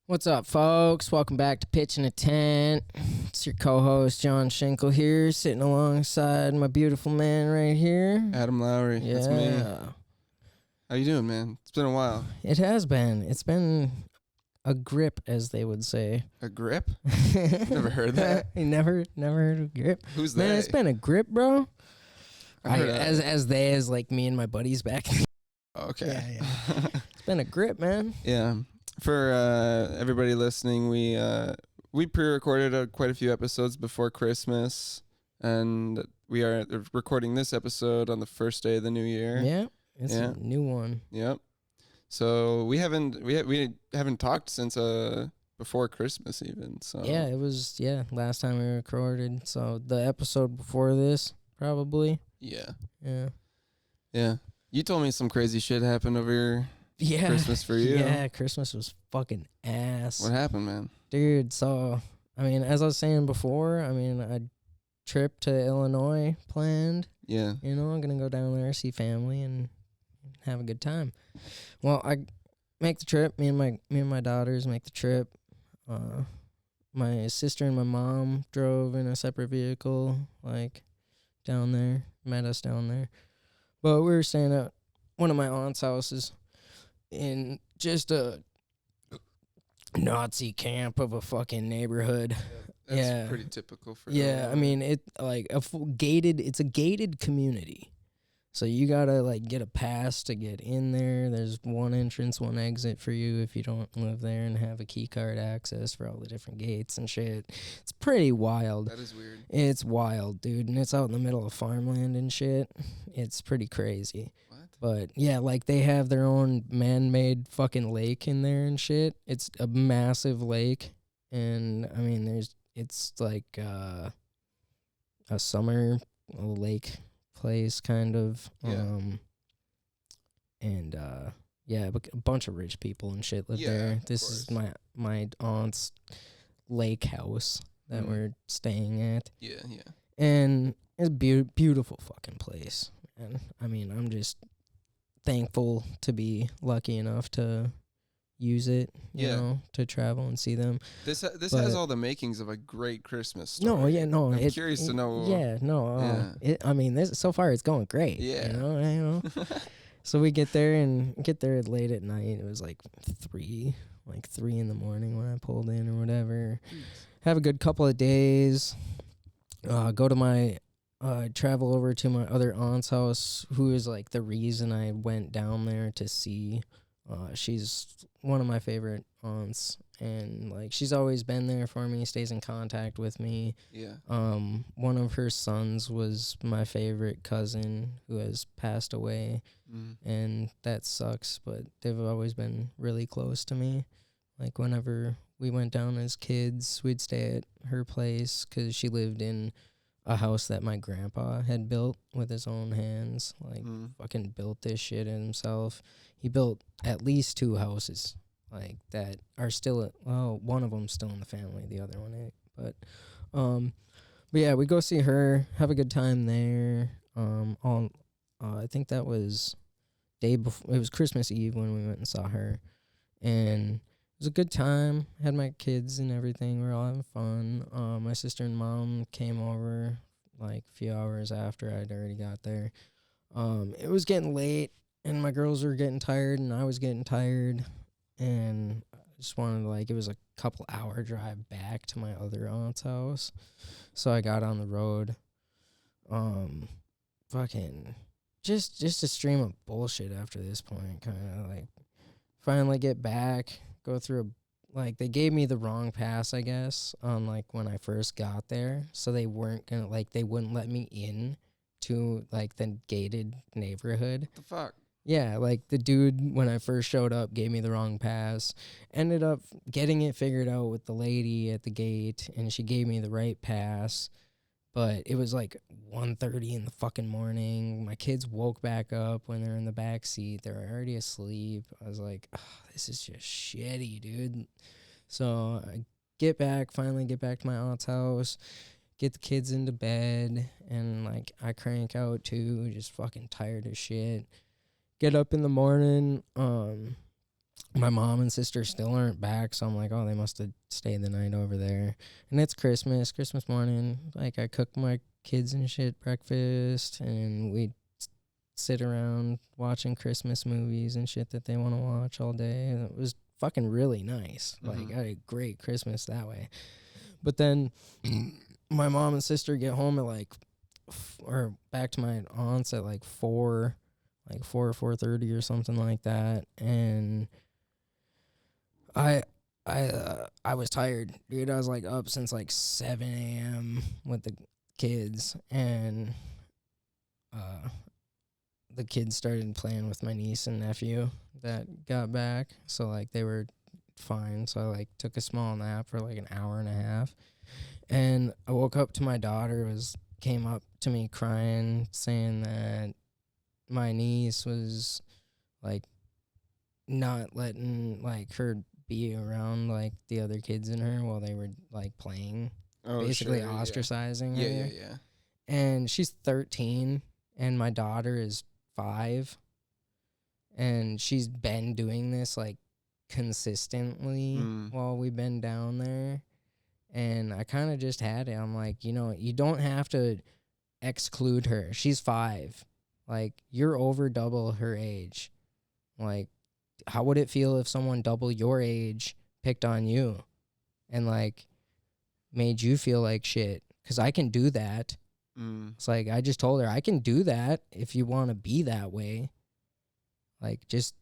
What's up, folks? Welcome back to Pitchin' a Tent. It's your co-host, John Schenkel here, sitting alongside my beautiful man right here. Adam Lowry. Yeah. That's me. How you doing, man? It's been a while. It has been. It's been a grip, as they would say. A grip? Never heard that. You never heard of grip? Who's that? Man, it's been a grip, bro. As like me and my buddies back. okay. Yeah. It's been a grip, man. Yeah. For everybody listening, we pre-recorded quite a few episodes before Christmas, and we are recording this episode on the first day of the new year. Yeah, it's a new one. Yep. So we haven't talked since before Christmas even. So yeah, it was last time we recorded. So the episode before this, probably. Yeah. Yeah. You told me some crazy shit happened over here. Yeah. Christmas for you. Yeah, Christmas was fucking ass. What happened, man? Dude, so, I mean, as I was saying before, a trip to Illinois planned. Yeah. You know, I'm going to go down there, see family, and have a good time. Well, I make the trip. Me and my daughters make the trip. My sister and my mom drove in a separate vehicle, like, down there, met us down there. But we were staying at one of my aunt's houses in just a Nazi camp of a fucking neighborhood. That's pretty typical for I mean, it like it's a gated community. So you gotta like get a pass to get in there. There's one entrance, one exit for you if you don't live there and have a key card access for all the different gates and shit. It's pretty wild. That is weird. It's wild, dude, and it's out in the middle of farmland and shit. It's pretty crazy. What? But yeah, like they have their own man-made fucking lake in there and shit. It's a massive lake, and I mean, it's like a summer lake place kind of. But a bunch of rich people and shit live there. This is my aunt's lake house that we're staying at. Yeah. And it's a beautiful fucking place. And I mean, I'm just thankful to be lucky enough to use it, you know, to travel and see them. This has all the makings of a great Christmas story. I'm curious to know. I mean, so far it's going great. Yeah. You know. So we get there late at night. It was like 3 in the morning when I pulled in or whatever. Jeez. Have a good couple of days. Go to my travel over to my other aunt's house, who is like the reason I went down there to see. She's one of my favorite aunts, and like she's always been there for me, stays in contact with me. Yeah. One of her sons was my favorite cousin who has passed away, and that sucks, but they've always been really close to me. Like whenever we went down as kids, we'd stay at her place because she lived in a house that my grandpa had built with his own hands. Like, fucking built this shit himself. He built at least 2 houses, like, that are still, one of them's still in the family, the other one ain't. But yeah, we go see her, have a good time there. I think that was day before, it was Christmas Eve when we went and saw her. And it was a good time. Had my kids and everything. We were all having fun. My sister and mom came over like a few hours after I'd already got there. It was getting late, and my girls were getting tired, and I was getting tired. And I just wanted to, like, it was a couple hour drive back to my other aunt's house. So I got on the road. Fucking just a stream of bullshit after this point. Kind of like finally get back. Go through they gave me the wrong pass, I guess, on like when I first got there. So they weren't gonna they wouldn't let me in to like the gated neighborhood. What the fuck? Yeah, like the dude when I first showed up gave me the wrong pass. Ended up getting it figured out with the lady at the gate, and she gave me the right pass. But it was like 1:30 in the fucking morning. My kids woke back up when they're in the back seat. They were already asleep. I was like, oh, this is just shitty, dude. So I finally get back to my aunt's house, get the kids into bed, and like I crank out too, just fucking tired as shit. Get up in the morning, my mom and sister still aren't back, so I'm like, oh, they must have stayed the night over there. And it's Christmas morning. Like, I cook my kids and shit breakfast, and we sit around watching Christmas movies and shit that they want to watch all day. And it was fucking really nice. Like, I had a great Christmas that way. But then my mom and sister get home at like, or back to my aunt's at like 4 or 4:30 or something like that. And I was tired, dude. I was like up since like 7 a.m. with the kids, and the kids started playing with my niece and nephew that got back. So like they were fine. So I like took a small nap for like an hour and a half, and I woke up to my daughter came up to me crying, saying that my niece was like not letting like her be around like the other kids in her while they were like playing, basically ostracizing her. Yeah. And she's 13, and my daughter is 5, and she's been doing this like consistently while we've been down there. And I kind of just had it. I'm like, you don't have to exclude her. She's 5. Like, you're over double her age. Like, how would it feel if someone double your age picked on you and, like, made you feel like shit? Because I can do that. It's like, I just told her, I can do that if you want to be that way. Like, just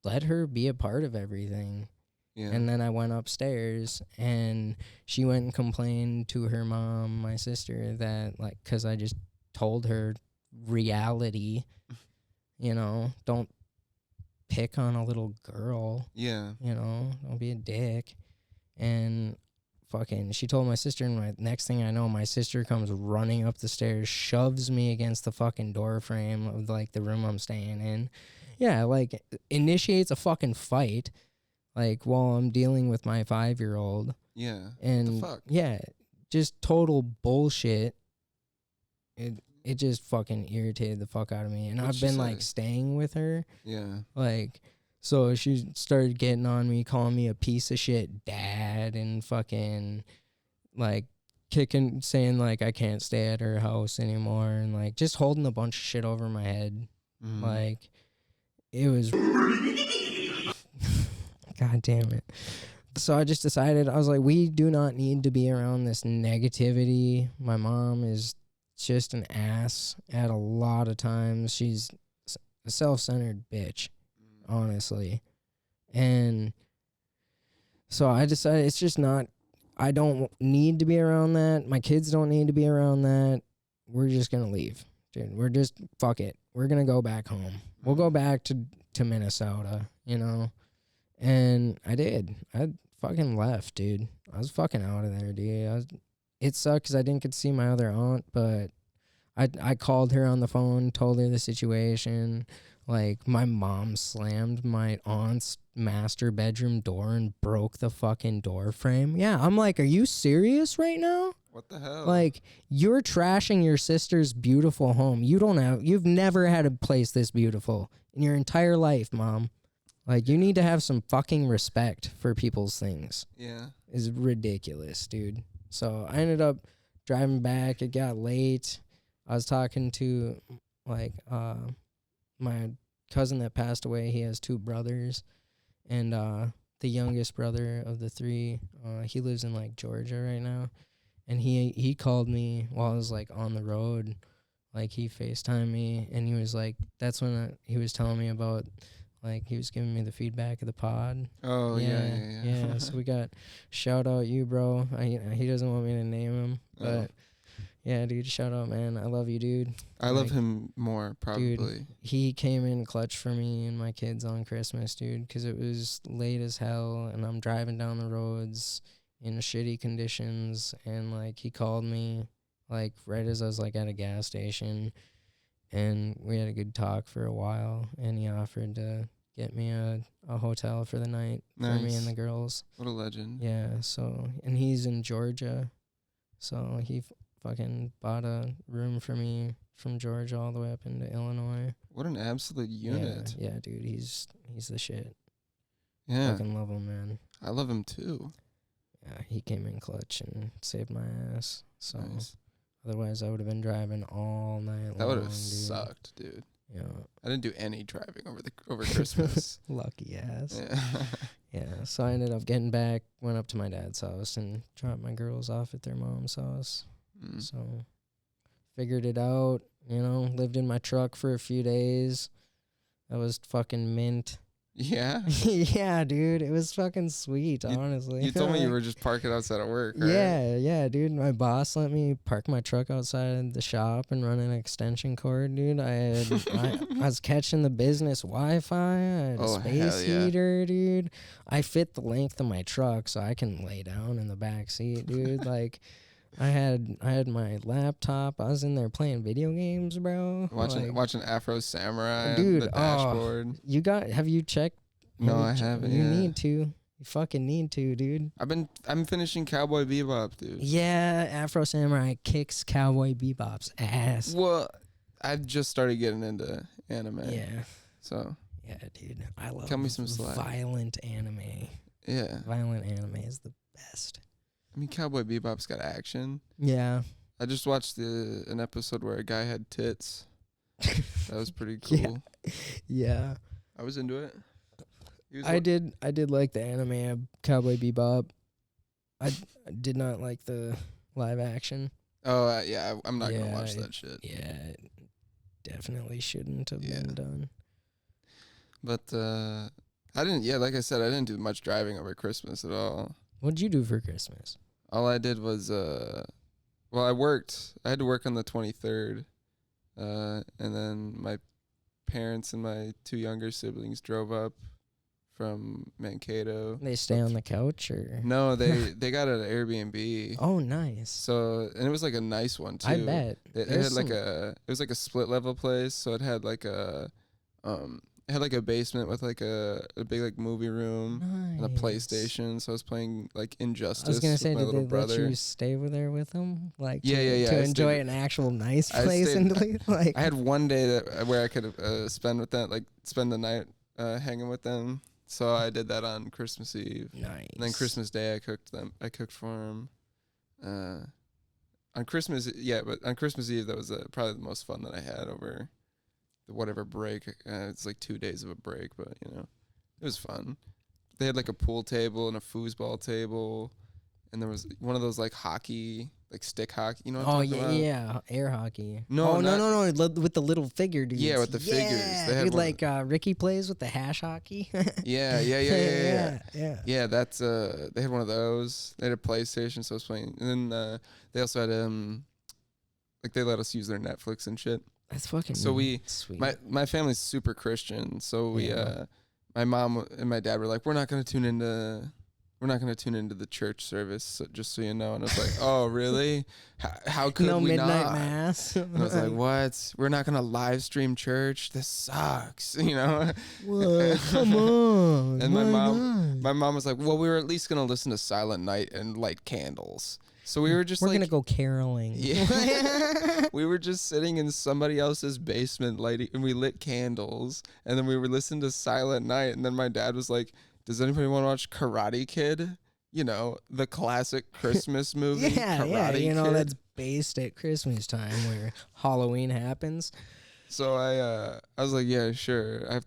let her be a part of everything. Yeah. And then I went upstairs, and she went and complained to her mom, my sister, that, like, because I just told her reality, don't pick on a little girl. Yeah. Don't be a dick. And fucking, she told my sister, and next thing I know, my sister comes running up the stairs, shoves me against the fucking door frame of, like, the room I'm staying in. Yeah, like, initiates a fucking fight, like, while I'm dealing with my 5-year-old. Yeah. And, what the fuck? Yeah, just total bullshit. It just fucking irritated the fuck out of me. And I've been, like, staying with her. Yeah. Like, so she started getting on me, calling me a piece of shit dad, and fucking, like, saying, like, I can't stay at her house anymore, and, like, just holding a bunch of shit over my head. Like, it was... God damn it. So I just decided, I was like, we do not need to be around this negativity. My mom is just an ass at a lot of times. She's a self-centered bitch, honestly. And so I decided it's just not, I don't need to be around that. My kids don't need to be around that. We're just going to leave. Dude, we're just, fuck it. We're going to go back home. We'll go back to Minnesota, And I did. I fucking left, dude. I was fucking out of there, dude. It sucked because I didn't get to see my other aunt, but I called her on the phone, told her the situation. Like, my mom slammed my aunt's master bedroom door and broke the fucking door frame. Yeah, I'm like, are you serious right now? What the hell? Like, you're trashing your sister's beautiful home. You've never had a place this beautiful in your entire life, Mom. Like, you need to have some fucking respect for people's things. Yeah. It's ridiculous, dude. So I ended up driving back. It got late. I was talking to, like, my cousin that passed away. He has 2 brothers. And the youngest brother of the 3, he lives in, like, Georgia right now. And he called me while I was, like, on the road. Like, he FaceTimed me. And he was like, that's when he was telling me about... Like, he was giving me the feedback of the pod. Oh, yeah. So we got, shout out you, bro. He doesn't want me to name him. But, yeah, dude, shout out, man. I love you, dude. I love him more, probably. Dude, he came in clutch for me and my kids on Christmas, dude, because it was late as hell, and I'm driving down the roads in shitty conditions, and, like, he called me, like, right as I was, like, at a gas station. And we had a good talk for a while, and he offered to get me a hotel for the night for me and the girls. What a legend. Yeah, so, and he's in Georgia, so he fucking bought a room for me from Georgia all the way up into Illinois. What an absolute unit. Yeah, dude, he's the shit. Yeah. Fucking love him, man. I love him too. Yeah, he came in clutch and saved my ass. So Nice. otherwise I would have been driving all night That long, would have dude. sucked, dude. Yeah. I didn't do any driving over Christmas. Lucky ass. Yeah. Yeah, so I ended up getting back, went up to my dad's house and dropped my girls off at their mom's house. So figured it out, lived in my truck for a few days. That was fucking mint. Yeah? Yeah, dude, it was fucking sweet, honestly. You told me you were just parking outside of work, right? Yeah, dude. My boss let me park my truck outside the shop and run an extension cord, dude. I was catching the business Wi-Fi. I had a space heater, dude. I fit the length of my truck so I can lay down in the back seat, dude. Like, I had my laptop. I was in there playing video games, bro. Watching Afro Samurai, dude, on the dashboard. Have you checked? No, I haven't. You need to. You fucking need to, dude. I'm finishing Cowboy Bebop, dude. Yeah, Afro Samurai kicks Cowboy Bebop's ass. Well, I just started getting into anime. Yeah. So. Yeah, dude. I love Cut me some slack. Violent anime. Yeah. Violent anime is the best. I mean, Cowboy Bebop's got action. Yeah. I just watched an episode where a guy had tits. That was pretty cool. Yeah. I was into it. I did like the anime of Cowboy Bebop. I did not like the live action. Oh, yeah. I'm not going to watch that shit. Yeah. It definitely shouldn't have been done. But I didn't, like I said, I didn't do much driving over Christmas at all. What'd you do for Christmas? All I did was, I worked. I had to work on the 23rd. And then my parents and my two younger siblings drove up from Mankato. They stay on the couch or? No, they got an Airbnb. Oh, nice. So, and it was like a nice one too. I bet. It had like it was like a split level place. So it had like a basement with like a big like movie room and a PlayStation. So I was playing like Injustice. I was gonna say, with my did they little brother. let you stay with there with them? Like, yeah. to enjoy an actual nice place and like. I had one day where I could spend the night hanging with them. So I did that on Christmas Eve. Nice. And then Christmas Day, I cooked for them. On Christmas, but on Christmas Eve, that was probably the most fun that I had over whatever break. It's like 2 days of a break, but it was fun. They had like a pool table and a foosball table, and there was one of those like hockey, like stick hockey. You know what I'm talking about? Yeah, air hockey. No, no, with the little figure dudes. Yeah, with the figures. They had dude, like Ricky plays with the hash hockey. Yeah. Yeah, that's they had one of those. They had a PlayStation, so I was playing, and then they also had like they let us use their Netflix and shit. That's fucking sweet. My family's super Christian, so my mom and my dad were like, we're not gonna tune into the church service, just so you know. And I was like, oh really? How could we midnight not? Mass. And I was like, what? We're not gonna live stream church? This sucks, What? Come on. And my mom was like, well, we were at least gonna listen to Silent Night and light candles. So we're gonna go caroling. Yeah. We were just sitting in somebody else's basement lighting, and we lit candles, and then we were listening to Silent Night, and then my dad was like, does anybody want to watch Karate Kid? The classic Christmas movie. Karate Kid. That's based at Christmas time where Halloween happens. So I was like, yeah, sure.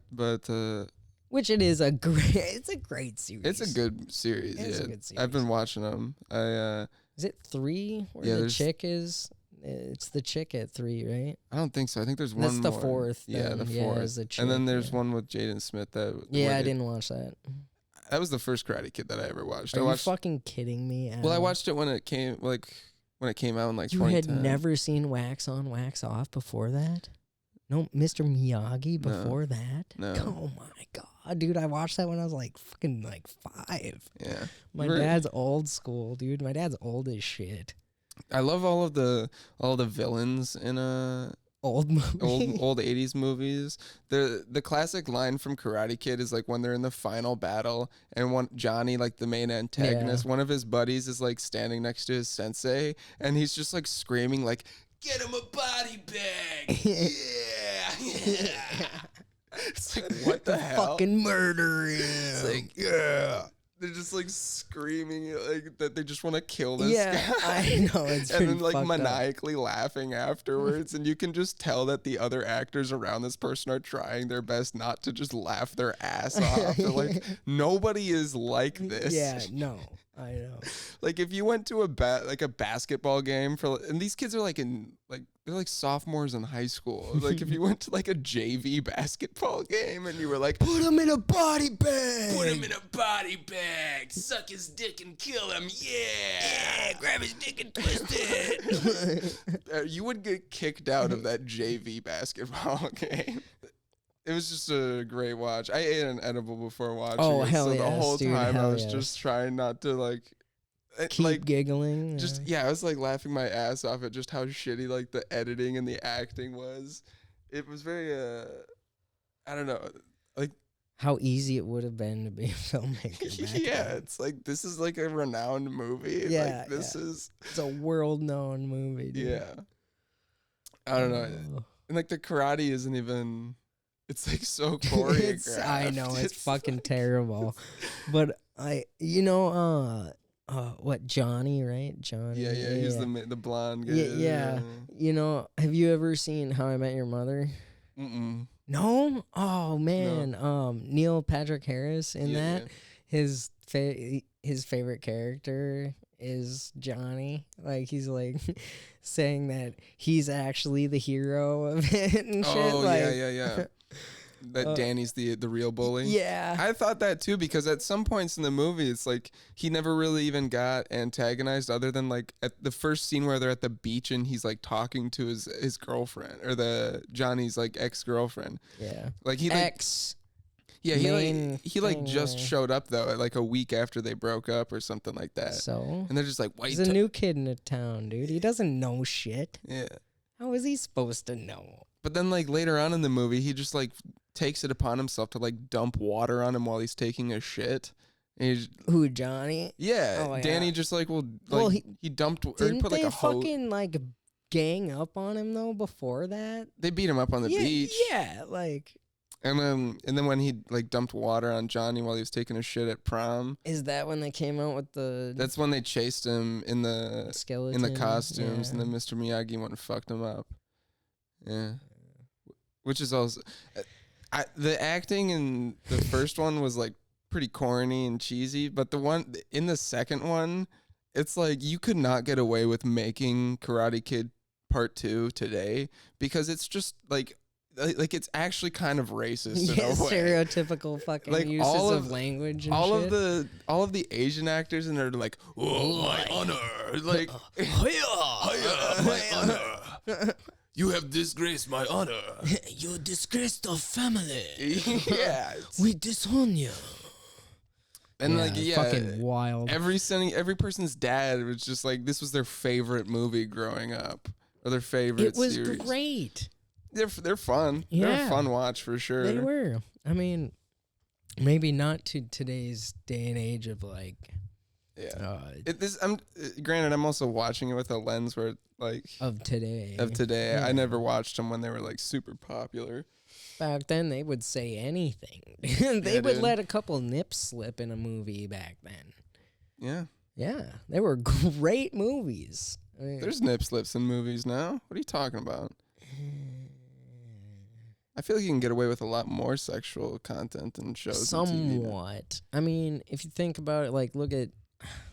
Which it's a great series. It's a good series. It's a good series. I've been watching them. Is it 3 where the chick is? It's the chick at 3, right? I don't think so. I think there's one more. That's the 4th. Yeah, the 4th. Is the chick, and then there's one with Jaden Smith. I didn't watch that. That was the first Karate Kid that I ever watched. Are you fucking kidding me? Adam? Well, I watched it when it came out in 2010. You had never seen Wax On, Wax Off before that? No, Mr. Miyagi before that? No. Oh my god, dude! I watched that when I was like 5. Yeah. My dad's old school, dude. My dad's old as shit. I love all the villains in old movie. old 80s movies. The classic line from Karate Kid is like when they're in the final battle and Johnny, like the main antagonist, one of his buddies is like standing next to his sensei and he's just like screaming like, "Get him a body bag." Yeah. It's like, what the hell? Fucking murder him. It's like, yeah. They're just like screaming like that they just want to kill this guy. I know, it's and then like fucked maniacally laughing afterwards, and you can just tell that the other actors around this person are trying their best not to just laugh their ass off. They're like, nobody is like this. Yeah, no, I know. Like if you went to a basketball game and these kids are like they're like sophomores in high school. Like if you went to like a JV basketball game and you were like, put him in a body bag. Put him in a body bag. Suck his dick and kill him. Yeah. Grab his dick and twist it. You would get kicked out of that JV basketball game. It was just a great watch. I ate an edible before watching it. Hell so yes, the whole dude, time I was yes. just trying not to keep giggling. I was like laughing my ass off at just how shitty like the editing and the acting was. It was very I don't know, like how easy it would have been to be a filmmaker back then. It's like this is like a renowned movie. Yeah, like this is it's a world known movie, dude. Yeah. I don't know. And like the karate isn't even, it's like so choreographed. I know, it's fucking terrible. But what, Johnny, right? Johnny. Yeah, he's the blonde guy. Yeah. You know, have you ever seen How I Met Your Mother? Mm-mm. No? Oh man. No. Neil Patrick Harris in that. Yeah. His favorite character is Johnny. Like he's like saying that he's actually the hero of it and shit. Oh, like, yeah. That Danny's the real bully. Yeah. I thought that too, because at some points in the movie, it's like he never really even got antagonized other than like at the first scene where they're at the beach and he's like talking to his girlfriend or Johnny's like ex-girlfriend. Yeah. Like he Ex. Yeah, he just showed up though, like a week after they broke up or something like that. So and they're just like, "Wait, he's a new kid in the town, dude. He doesn't know shit. Yeah. How is he supposed to know?" But then like later on in the movie, he just like takes it upon himself to like dump water on him while he's taking a shit. And Who, Johnny? Yeah, Oh, Danny yeah. just like he dumped or he Didn't put like they a hose. fucking like gang up on him though before that? They beat him up on the beach. Yeah, like. And then when he like dumped water on Johnny while he was taking a shit at prom. Is that when they came out with the? That's when they chased him in the skeleton, in the costumes, yeah. and then Mr. Miyagi went and fucked him up. Yeah, which is also the acting in the first one was like pretty corny and cheesy, but the one in the second one, it's like you could not get away with making Karate Kid Part 2 today because it's just like it's actually kind of racist in a way. Stereotypical fucking like uses of language and shit. all of the Asian actors and they're like, "Oh, my honor." Like, "Hiya, my honor. You have disgraced my honor. You disgraced our family. Yeah. We disown you." And fucking wild. Every person's dad was just like, this was their favorite movie growing up. Or their favorite series. It was great. They're fun. Yeah. They're a fun watch for sure. They were. I mean, maybe not to today's day and age of like. Yeah. Granted, I'm also watching it with a lens where like of today. Yeah. I never watched them when they were like super popular. Back then, they would say anything. They would let a couple nips slip in a movie back then. Yeah. Yeah, they were great movies. I mean, there's nip slips in movies now. What are you talking about? I feel like you can get away with a lot more sexual content in shows. Somewhat. I mean, if you think about it, like, look at.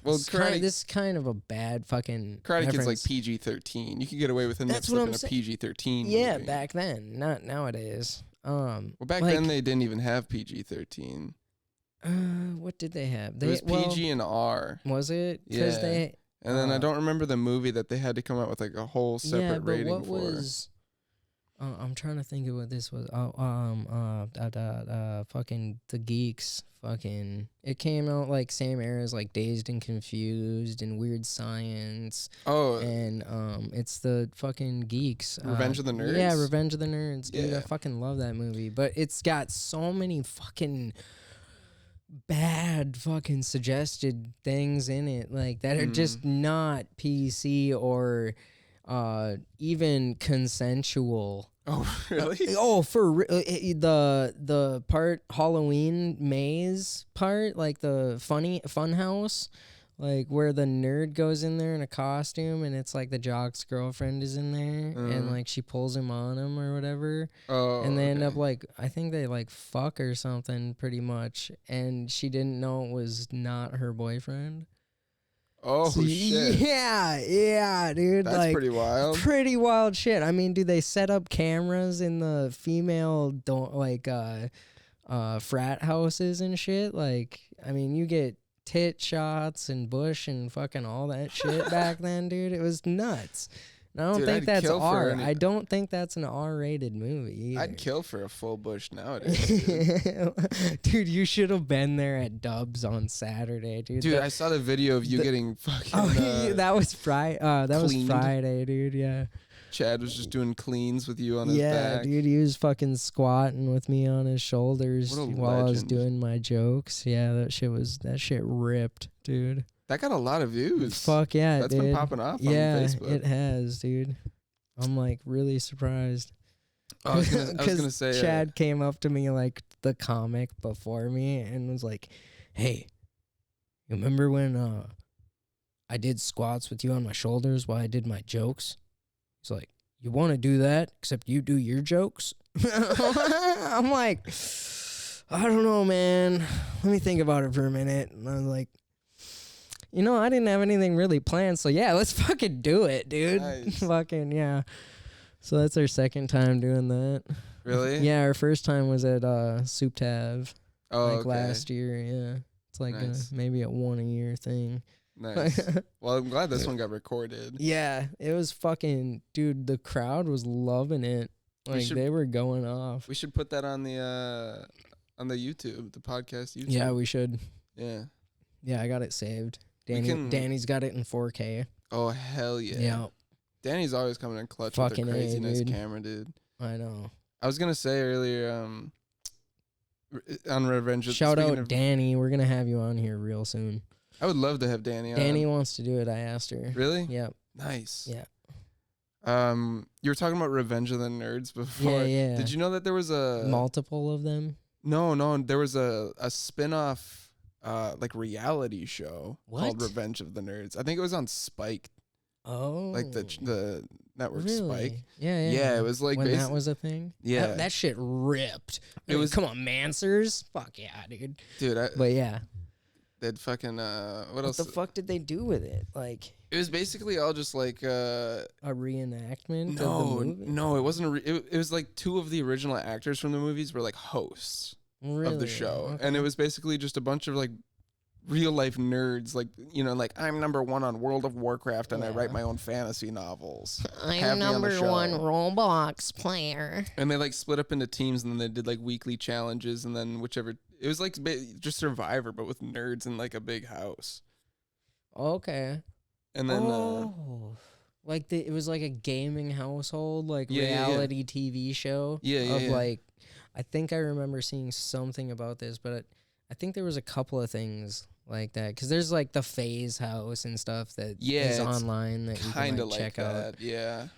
Well, this is kind of a bad fucking. Karate Kid's like PG-13. You could get away with a nip slip in a PG-13 Yeah, movie. back then, not nowadays. Well, back then they didn't even have PG-13. What did they have? It was PG and R. Was it? Yeah. And then I don't remember the movie that they had to come out with like a whole separate rating for. Was I'm trying to think of what this was. Fucking The Geeks. Fucking, it came out like same era as like Dazed and Confused and Weird Science. Oh, And it's the fucking Geeks. Revenge of the Nerds? Yeah, Revenge of the Nerds, dude. Yeah. I fucking love that movie. But it's got so many fucking bad fucking suggested things in it, like, that are just not PC or even consensual. Oh, really? The part Halloween maze part, like the fun house, like where the nerd goes in there in a costume and it's like the jock's girlfriend is in there and like she pulls him on him or whatever. And they end up like, I think they like fuck or something pretty much, and she didn't know it was not her boyfriend. Oh, so, shit. Yeah, dude. That's like, pretty wild. Pretty wild shit. I mean, do they set up cameras in the female frat houses and shit? Like, I mean, you get tit shots and bush and fucking all that shit back then, dude. It was nuts. And I don't think that's R. I don't think that's an R-rated movie either. I'd kill for a full bush nowadays, dude. Dude, you should have been there at Dubs on Saturday, dude. Dude, I saw the video of you getting fucking that was Friday. That was Friday, dude. Yeah. Chad was just doing cleans with you on his back. Yeah, dude, he was fucking squatting with me on his shoulders while I was doing my jokes. Yeah, that shit ripped, dude. That got a lot of views. Fuck yeah, That's been popping off on Facebook. It has, dude. I'm like really surprised. I was gonna say Chad came up to me like the comic before me and was like, "Hey, you remember when I did squats with you on my shoulders while I did my jokes?" He's like, "You want to do that, except you do your jokes?" I'm like, "I don't know, man. Let me think about it for a minute." And I was like, I didn't have anything really planned, so yeah, let's fucking do it, dude. Nice. Fucking, yeah. So that's our second time doing that. Really? Yeah, our first time was at Soup Tav. Oh, last year, yeah. It's like maybe a one-a-year thing. Nice. Well, I'm glad this one got recorded. Yeah, it was fucking, dude, the crowd was loving it. Like, they were going off. We should put that on the YouTube, the podcast YouTube. Yeah, we should. Yeah. Yeah, I got it saved. Danny's got it in 4K. Oh, hell yeah. Yeah. Danny's always coming in clutch fucking with a crazy nice camera, dude. I know. I was going to say earlier, on Revenge of... Shout out Danny. We're going to have you on here real soon. I would love to have Danny on. Danny wants to do it, I asked her. Really? Yep. Nice. Yeah. You were talking about Revenge of the Nerds before. Yeah. Did you know that there was a... multiple of them? No. There was a spin-off... like reality show called Revenge of the Nerds. I think it was on Spike. Oh, like the network really? Spike. Yeah. It was like when that was a thing. Yeah, that shit ripped. It was. Come on, Mansers. Fuck yeah, dude. But yeah, they'd fucking what else? What the fuck did they do with it? Like, it was basically all just like a reenactment. of the movie? No, it wasn't. It was like two of the original actors from the movies were like hosts. Really? Of the show. Okay. And it was basically just a bunch of like real life nerds, like, like I'm #1 on World of Warcraft and I write my own fantasy novels. I'm #1 Roblox player. And they like split up into teams and then they did like weekly challenges and then it was like just Survivor but with nerds in like a big house. Okay. And then like it was like a gaming household, like reality TV show. Like, I think I remember seeing something about this, but I think there was a couple of things like that. Because there's like the Phase House and stuff that is online that you can like check out. Yeah.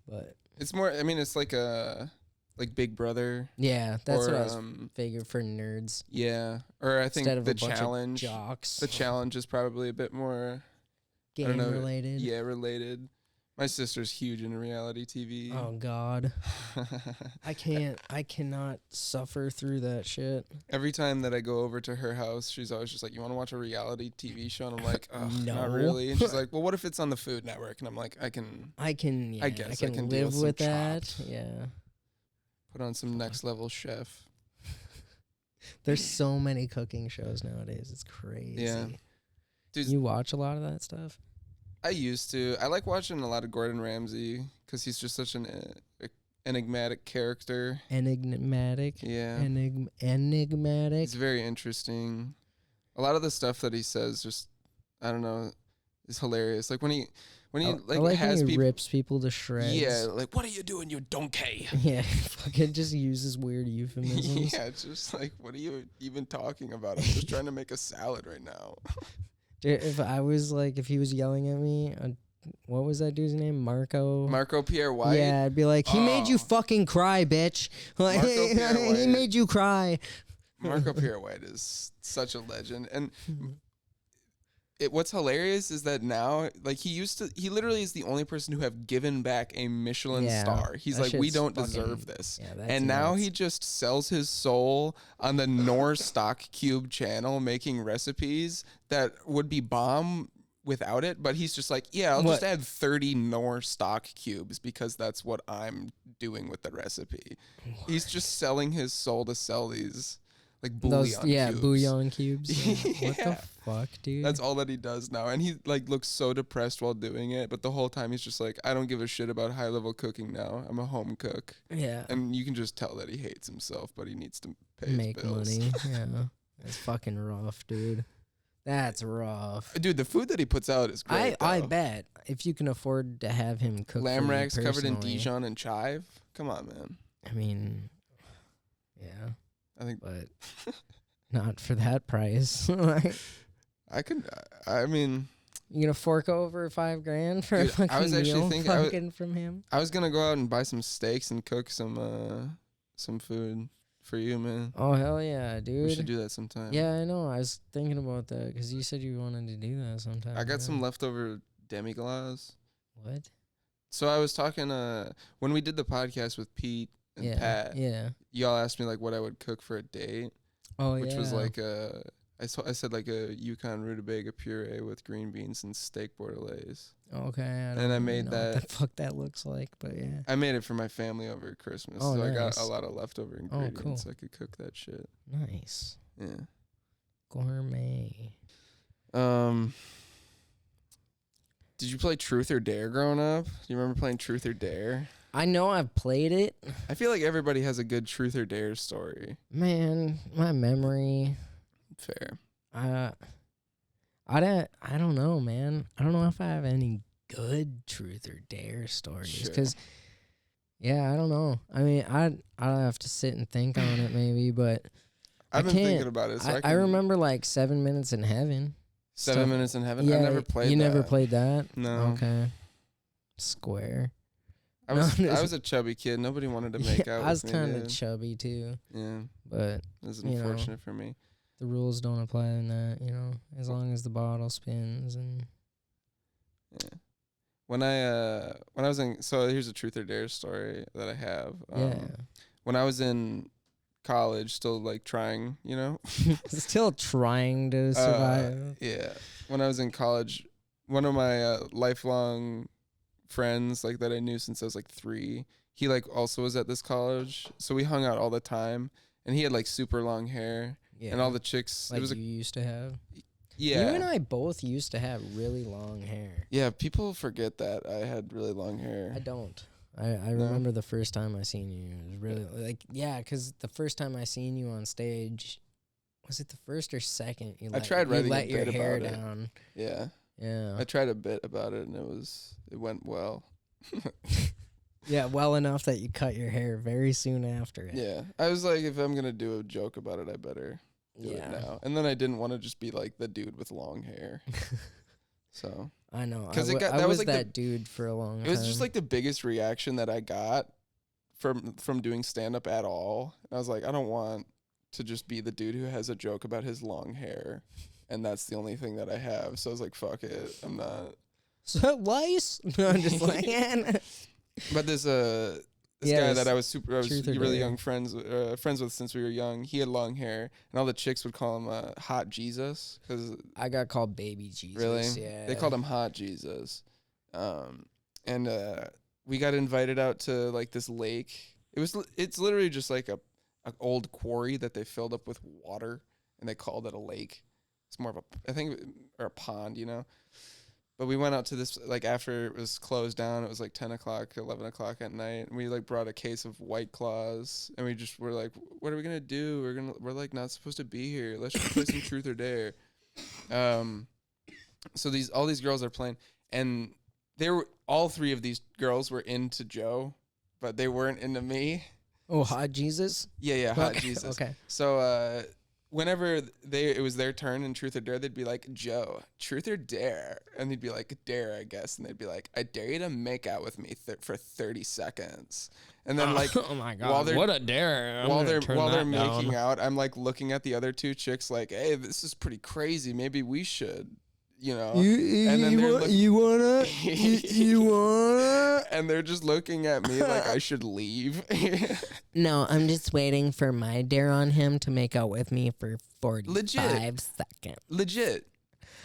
But it's more, I mean, it's like like Big Brother. Yeah, that's what I was figuring for nerds. Yeah. Or I think the challenge. Jocks. The challenge is probably a bit more game related. Yeah, related. My sister's huge into reality TV. Oh God, I cannot suffer through that shit. Every time that I go over to her house, she's always just like, "You want to watch a reality TV show?" And I'm like, "Oh, no, not really." And she's like, "Well, what if it's on the Food Network?" And I'm like, I guess I can live with that. Yeah. Put on some Next Level Chef. There's so many cooking shows nowadays. It's crazy. Yeah. Dude, you watch a lot of that stuff? I used to. I like watching a lot of Gordon Ramsay because he's just such enigmatic character. Enigmatic. Yeah. Enigmatic. He's very interesting. A lot of the stuff that he says just, I don't know, is hilarious. Like when he like has when he people rips people to shreds. Yeah, like what are you doing, you donkey? Yeah, fucking just uses weird euphemisms. Yeah, it's just like, what are you even talking about? I'm just trying to make a salad right now. Dude, if he was yelling at me, what was that dude's name? Marco Pierre White. Yeah, I'd be like, he made you fucking cry, bitch. Like, Marco Pierre White. he made you cry. Marco Pierre White is such a legend, and what's hilarious is that now, like, he literally is the only person who have given back a Michelin star. He's like, we don't deserve this. Yeah, and now he just sells his soul on the Knorr Stock Cube channel, making recipes that would be bomb without it. But he's just like, yeah, I'll just add 30 Knorr Stock Cubes because that's what I'm doing with the recipe. What? He's just selling his soul to sell these. Like bouillon cubes. Bouillon cubes. Yeah. What the fuck, dude? That's all that he does now. And he like looks so depressed while doing it, but the whole time he's just like, I don't give a shit about high level cooking now. I'm a home cook. Yeah. And you can just tell that he hates himself, but he needs to make his bills. money. Yeah. That's fucking rough, dude. That's rough. Dude, the food that he puts out is great. I bet if you can afford to have him cook lamb racks covered in personally. Dijon and chive. Come on, man. I mean, yeah. I think, but not for that price. I mean, you gonna fork over $5,000 for a fucking I was actually meal thinking from him? I was gonna go out and buy some steaks and cook some food for you, man. Oh hell yeah, dude! We should do that sometime. Yeah, I know. I was thinking about that because you said you wanted to do that sometime. I got some leftover demi-glace. What? So I was talking when we did the podcast with Pete and Pat. Yeah. Y'all asked me like what I would cook for a date. Oh which was like I said like a Yukon rutabaga puree with green beans and steak bordelaise. Okay. I made that. What the fuck that looks like, but yeah. I made it for my family over Christmas, so I got a lot of leftover ingredients. Cool. I could cook that shit. Nice. Yeah. Gourmet. Did you play Truth or Dare growing up? Do you remember playing Truth or Dare? I know I've played it. I feel like everybody has a good Truth or Dare story. Man, my memory. Fair. I don't know, man. I don't know if I have any good Truth or Dare stories because, I don't know. I mean, I'll have to sit and think on it maybe, but I've been thinking about it. So I remember like 7 Minutes in Heaven. 7 Minutes in Heaven? Yeah, I never played that. You never played that? No. Okay. Square. I was a chubby kid. Nobody wanted to make out with me. I was kind of chubby too. Yeah. But it's unfortunate for me. The rules don't apply in that, as long as the bottle spins and yeah. When I was in, so here's a Truth or Dare story that I have. When I was in college, still like trying, still trying to survive. Yeah. When I was in college, one of my lifelong friends like that I knew since I was like 3, he like also was at this college, so we hung out all the time, and he had like super long hair. Yeah. And all the chicks, like you used to have. Yeah. You and I both used to have really long hair. Yeah, people forget that I had really long hair. I don't. I remember the first time I seen you. It was really because the first time I seen you on stage, was it the first or second? I tried writing let a bit your hair about down. It. Yeah. Yeah. I tried a bit about it, and it went well. Yeah, well enough that you cut your hair very soon after it. Yeah. I was like, if I'm going to do a joke about it, I better do it now. And then I didn't want to just be like the dude with long hair. So. I know. Because I was like that dude for a long time. It was just like the biggest reaction that I got from doing stand-up at all. And I was like, I don't want to just be the dude who has a joke about his long hair. And that's the only thing that I have. So I was like, fuck it. I'm not. So lice? No, I'm just like, But this guy that I was really young friends with since we were young, he had long hair, and all the chicks would call him Hot Jesus because I got called Baby Jesus. Really? Yeah. They called him Hot Jesus, and we got invited out to like this lake. It's literally just like a old quarry that they filled up with water, and they called it a lake. It's more of a pond, But we went out to this, like, after it was closed down, it was like 10 o'clock, 11 o'clock at night. And we, like, brought a case of White Claws. And we just were like, what are we going to do? We're, like, not supposed to be here. Let's just play some Truth or Dare. So all these girls are playing. And all three of these girls were into Joe, but they weren't into me. Oh, Hot Jesus? Yeah, Hot Jesus. Okay. So, whenever it was their turn in Truth or Dare, they'd be like, Joe, Truth or Dare? And he'd be like, Dare, I guess. And they'd be like, I dare you to make out with me for 30 seconds. And then, like, oh my God, what a dare. While they're making out, I'm, like, looking at the other two chicks like, hey, this is pretty crazy. Maybe we should, you know. You wanna? And they're just looking at me like I should leave. No, I'm just waiting for my dare on him to make out with me for 45 seconds. Legit.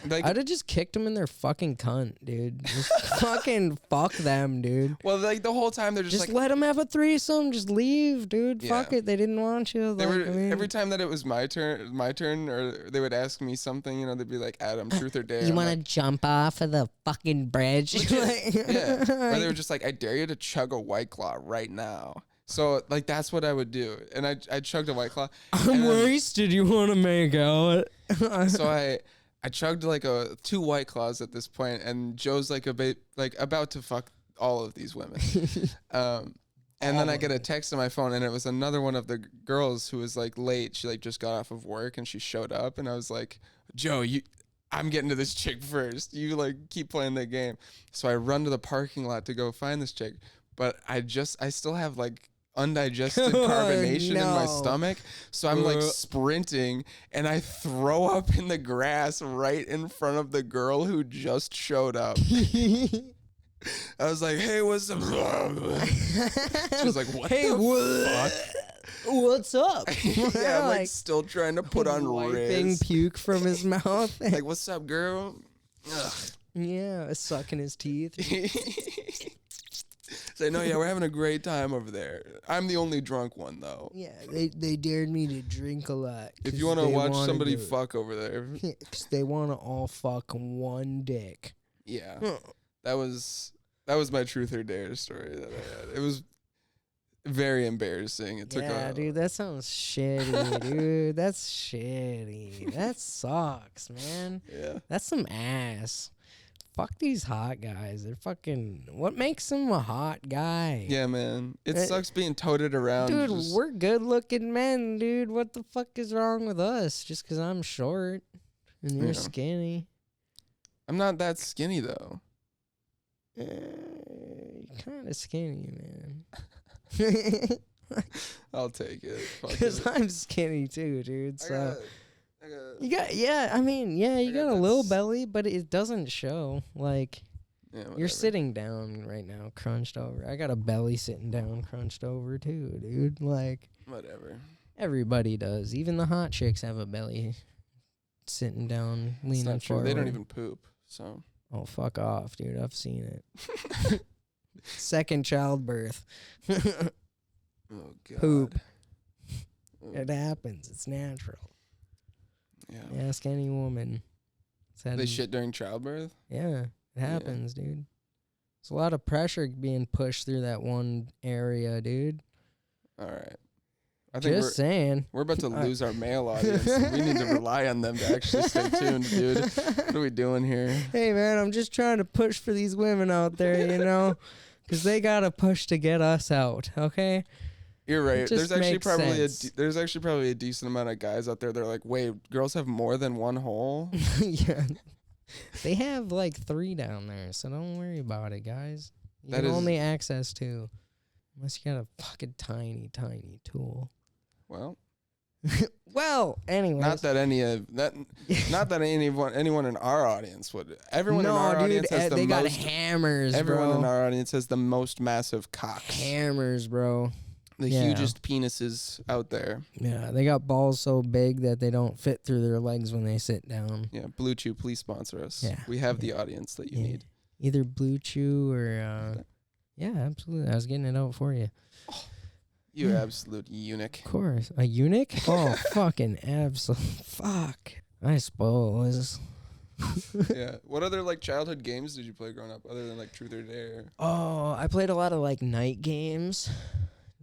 Like, I'd have just kicked them in their fucking cunt, dude. Just fucking fuck them, dude. Well, like, the whole time they're just like, let them have a threesome. Just leave, dude. Yeah. Fuck it. They didn't want you. Every time that it was my turn, or they would ask me something, you know, they'd be like, Adam, Truth or Dare? You want to jump off of the fucking bridge? Yeah. Or they were just like, I dare you to chug a White Claw right now. So, like, that's what I would do. And I chugged a White Claw. I'm wasted. You want to make out? So I chugged like 2 White Claws at this point, and Joe's like about to fuck all of these women. And then I get a text on my phone, and it was another one of the girls who was like late. She like just got off of work, and she showed up, and I was like, Joe, I'm getting to this chick first. You like keep playing the game. So I run to the parking lot to go find this chick, but I still have like undigested carbonation in my stomach, so I'm like sprinting, and I throw up in the grass right in front of the girl who just showed up. I was like, hey, what's up? She was like, what the fuck? What's up? Yeah, I'm like still trying to put on wiping Riz. puke from his mouth. Like, what's up, girl? Ugh. Yeah, sucking his teeth. Say, no, yeah, we're having a great time over there. I'm the only drunk one, though. Yeah, they dared me to drink a lot. If you want to watch somebody fuck over there. Because they want to all fuck one dick. Yeah. That was my Truth or Dare story that I had. It was very embarrassing. It took dude, that sounds shitty, dude. That's shitty. That sucks, man. Yeah. That's some ass. Fuck these hot guys. They're fucking... What makes them a hot guy? Yeah, man. It sucks being toted around. Dude, we're good-looking men, dude. What the fuck is wrong with us? Just because I'm short and you're skinny. I'm not that skinny, though. You're kind of skinny, man. I'll take it. Because I'm skinny, too, dude. So... you got a got little belly, but it doesn't show. Like, yeah, you're sitting down right now, crunched over. I got a belly sitting down, crunched over too, dude. Like, whatever. Everybody does. Even the hot chicks have a belly sitting down, leaning forward. They don't even poop. So. Oh, fuck off, dude. I've seen it. Second childbirth. Oh God. Poop. It happens. It's natural. Yeah. Ask any woman. They shit during childbirth? Yeah, it happens, dude. There's a lot of pressure being pushed through that one area, dude. All right. I think Just saying. We're about to lose our male audience. We need to rely on them to actually stay tuned, dude. What are we doing here? Hey, man, I'm just trying to push for these women out there, you know? Because they got to push to get us out, okay? You're right. There's actually probably a decent amount of guys out there that are like, wait, girls have more than one hole? Yeah. They have like 3 down there, so don't worry about it, guys. You can only access 2. Unless you got a fucking tiny, tiny tool. Well. Anyways. Not that anyone in our audience would. Everyone in our audience has they got hammers, everyone bro. in our audience has the most massive cocks. Hammers, bro. The hugest penises out there. Yeah, they got balls so big that they don't fit through their legs when they sit down. Yeah, Blue Chew, please sponsor us. Yeah. We have the audience that you need. Either Blue Chew or... yeah, absolutely. I was getting it out for you. Oh, you absolute eunuch. Of course. A eunuch? Oh, fucking absolute. Fuck. I suppose. Yeah. What other like childhood games did you play growing up other than like Truth or Dare? Oh, I played a lot of like night games.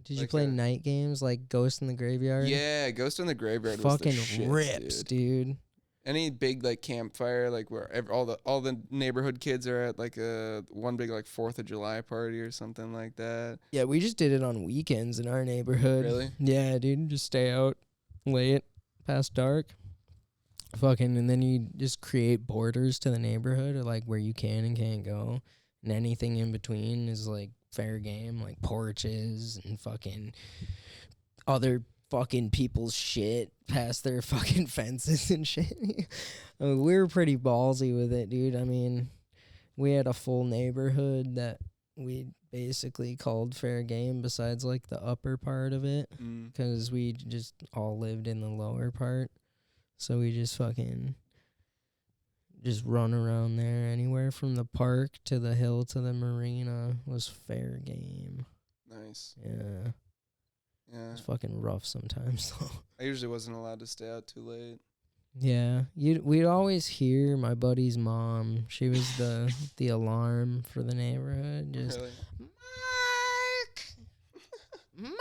Did you Like play night games like Ghost in the Graveyard? Yeah, Ghost in the Graveyard Fucking was the shit, rips, dude. Any big like campfire, like where all the neighborhood kids are at like a one big like 4th of July party or something like that. Yeah, we just did it on weekends in our neighborhood. Really? Yeah, dude. Just stay out late, past dark. Fucking, and then you just create borders to the neighborhood, or like where you can and can't go, and anything in between is like fair game, like porches and fucking other fucking people's shit past their fucking fences and shit. I mean, we were pretty ballsy with it, dude. I mean, we had a full neighborhood that we basically called fair game besides like the upper part of it, because we just all lived in the lower part. So we just fucking just run around there. Anywhere from the park to the hill to the marina was fair game. Nice. Yeah. Yeah. It's fucking rough sometimes, though. I usually wasn't allowed to stay out too late. Yeah. We'd always hear my buddy's mom. She was the alarm for the neighborhood. Just, Really? Mark!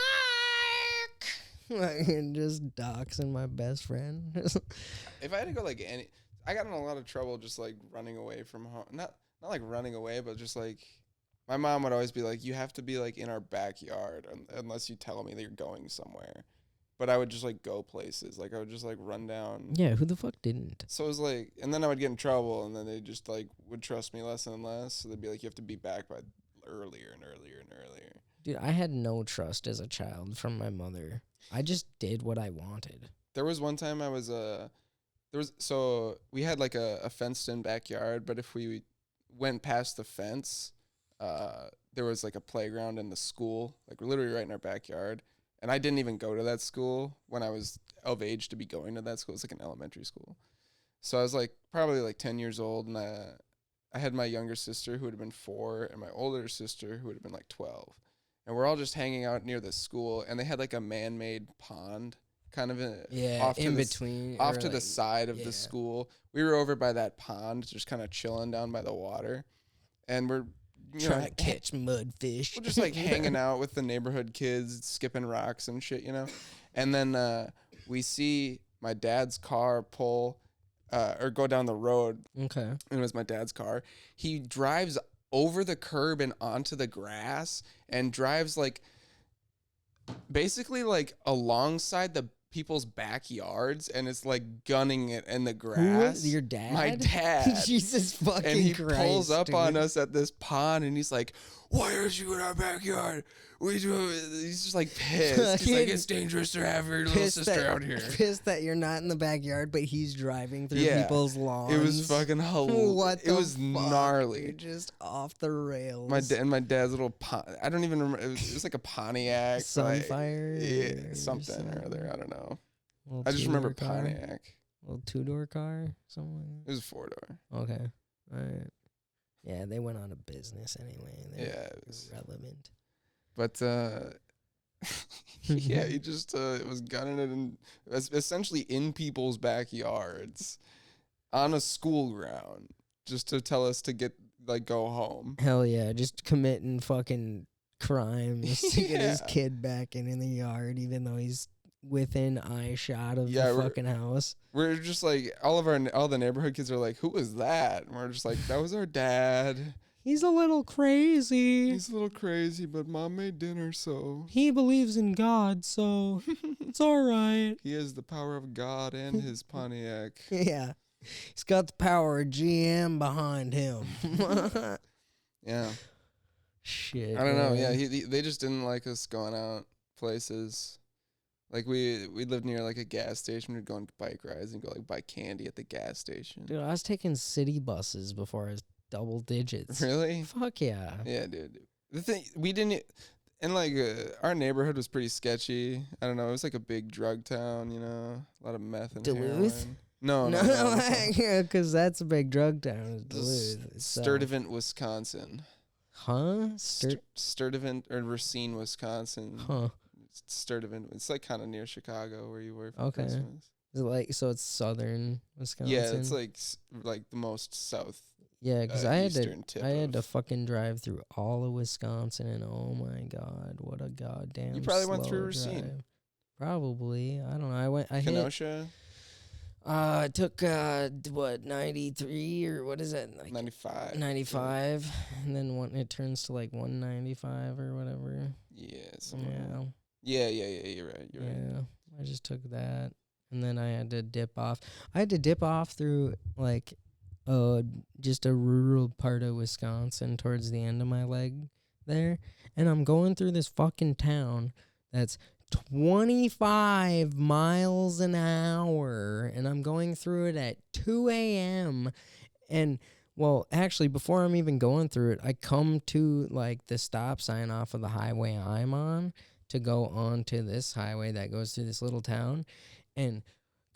And just doxing my best friend. If I had to go like I got in a lot of trouble just like running away from home. Not like running away, but just like my mom would always be like, you have to be like in our backyard unless you tell me that you're going somewhere. But I would just like go places. Like I would just like run down. Yeah, who the fuck didn't? So it was like, and then I would get in trouble, and then they just like would trust me less and less. So they'd be like, you have to be back by earlier and earlier and earlier. Dude, I had no trust as a child from my mother. I just did what I wanted. There was one time so we had like a fenced in backyard, but if we went past the fence, there was like a playground in the school, like literally right in our backyard. And I didn't even go to that school when I was of age to be going to that school. It's like an elementary school. So I was like probably like 10 years old, and I had my younger sister who would have been 4 and my older sister who would have been like 12. And we're all just hanging out near the school, and they had like a man-made pond kind of off in to between, off to the side of the school. We were over by that pond, just kind of chilling down by the water, and we're trying to catch mudfish. We're just like hanging out with the neighborhood kids, skipping rocks and shit, And then we see my dad's car pull or go down the road. Okay. And it was my dad's car. He drives over the curb and onto the grass and drives like basically like alongside the people's backyards, and it's like gunning it in the grass. Who? Your dad? My dad. Jesus fucking And he Christ, pulls up dude. on us at this pond, and he's like, "Why aren't you in our backyard? He's just like pissed. He's like, it's dangerous to have your little sister out here. Pissed that you're not in the backyard, but he's driving through people's lawns. It was fucking hilarious. It was gnarly. Dude, just off the rails. My dad's little I don't even remember. It was like a Pontiac. Sunfire? Yeah, something or other. I don't know. Little I just remember two-door car? Pontiac. Little 2-door car? Something like It was a 4-door. that? Okay. All right. Yeah, they went out of business anyway. They're It was irrelevant. But yeah, he just was gunning it and essentially in people's backyards on a school ground just to tell us to go home. Hell yeah, just committing fucking crimes to get his Yeah. kid back in the yard, even though he's within eye shot of the fucking house. We're just like all the neighborhood kids are like, "Who was that?" And we're just like, "That was our dad. He's a little crazy. He's a little crazy, but Mom made dinner, so He believes in God, so it's all right." he has the power of God and his Pontiac." Yeah. He's got the power of GM behind him. Yeah. Shit. I don't know. man. Yeah, they just didn't like us going out places. Like we lived near like a gas station. We'd go on bike rides and go like buy candy at the gas station. Dude, I was taking city buses before I was double digits. Really? Fuck yeah. Yeah, dude. The thing we didn't, and like our neighborhood was pretty sketchy. I don't know. It was like a big drug town, a lot of meth and Duluth? heroin. No, Yeah, because that's a big drug town. Duluth. Sturtevant, Wisconsin. Huh? Sturtevant or Racine, Wisconsin. Huh. Sturtevant. It's like kind of near Chicago where you were for Okay. Christmas. Is it like, so it's southern Wisconsin? Yeah, it's like the most south. Yeah, because I had to of. fucking drive through all of Wisconsin, and oh my god, what a goddamn. You probably went slow through drive. Racine. Probably, I don't know. I Kenosha. I took 93 or what is that? Like 95. 95, and then it turns to like 195 or whatever. Yeah. Yeah. Yeah. You're right. Yeah, I just took that, and then I had to dip off. I had to dip off through like just a rural part of Wisconsin towards the end of my leg there, and I'm going through this fucking town that's 25 miles an hour, and I'm going through it at 2 a.m. And well, actually, before I'm even going through it, I come to like the stop sign off of the highway I'm on to go on to this highway that goes through this little town, and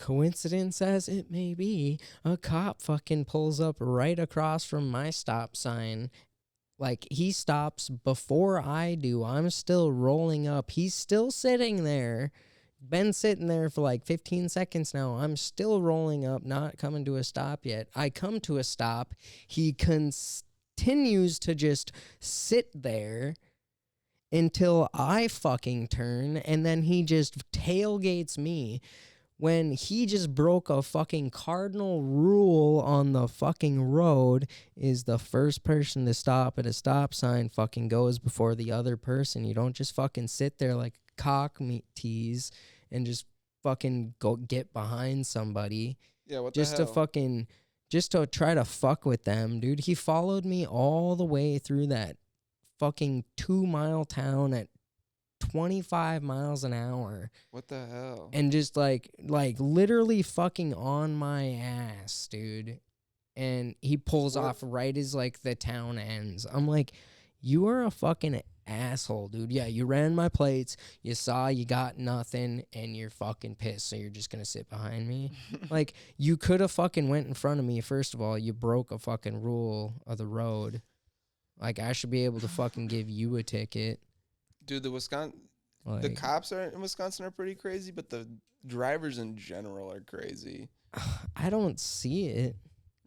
coincidence as it may be, a cop fucking pulls up right across from my stop sign. Like, he stops before I do. I'm still rolling up. He's still sitting there. Been sitting there for like 15 seconds now. I'm still rolling up, not coming to a stop yet. I come to a stop. He continues to just sit there until I fucking turn, and then he just tailgates me. When he just broke a fucking cardinal rule on the fucking road, is the first person to stop at a stop sign fucking goes before the other person. You don't just fucking sit there like cock tease and just fucking go get behind somebody. Yeah, what just the hell? Just to try to fuck with them, dude. He followed me all the way through that fucking 2-mile town at 25 miles an hour. What the hell? And just like literally fucking on my ass, dude. And he pulls off right as like the town ends. I'm like, you are a fucking asshole, dude. Yeah, you ran my plates, you saw you got nothing, and you're fucking pissed, so you're just gonna sit behind me. Like, you could have fucking went in front of me. First of all, you broke a fucking rule of the road. Like, I should be able to fucking give you a ticket. Dude, the cops in Wisconsin are pretty crazy, but the drivers in general are crazy. I don't see it.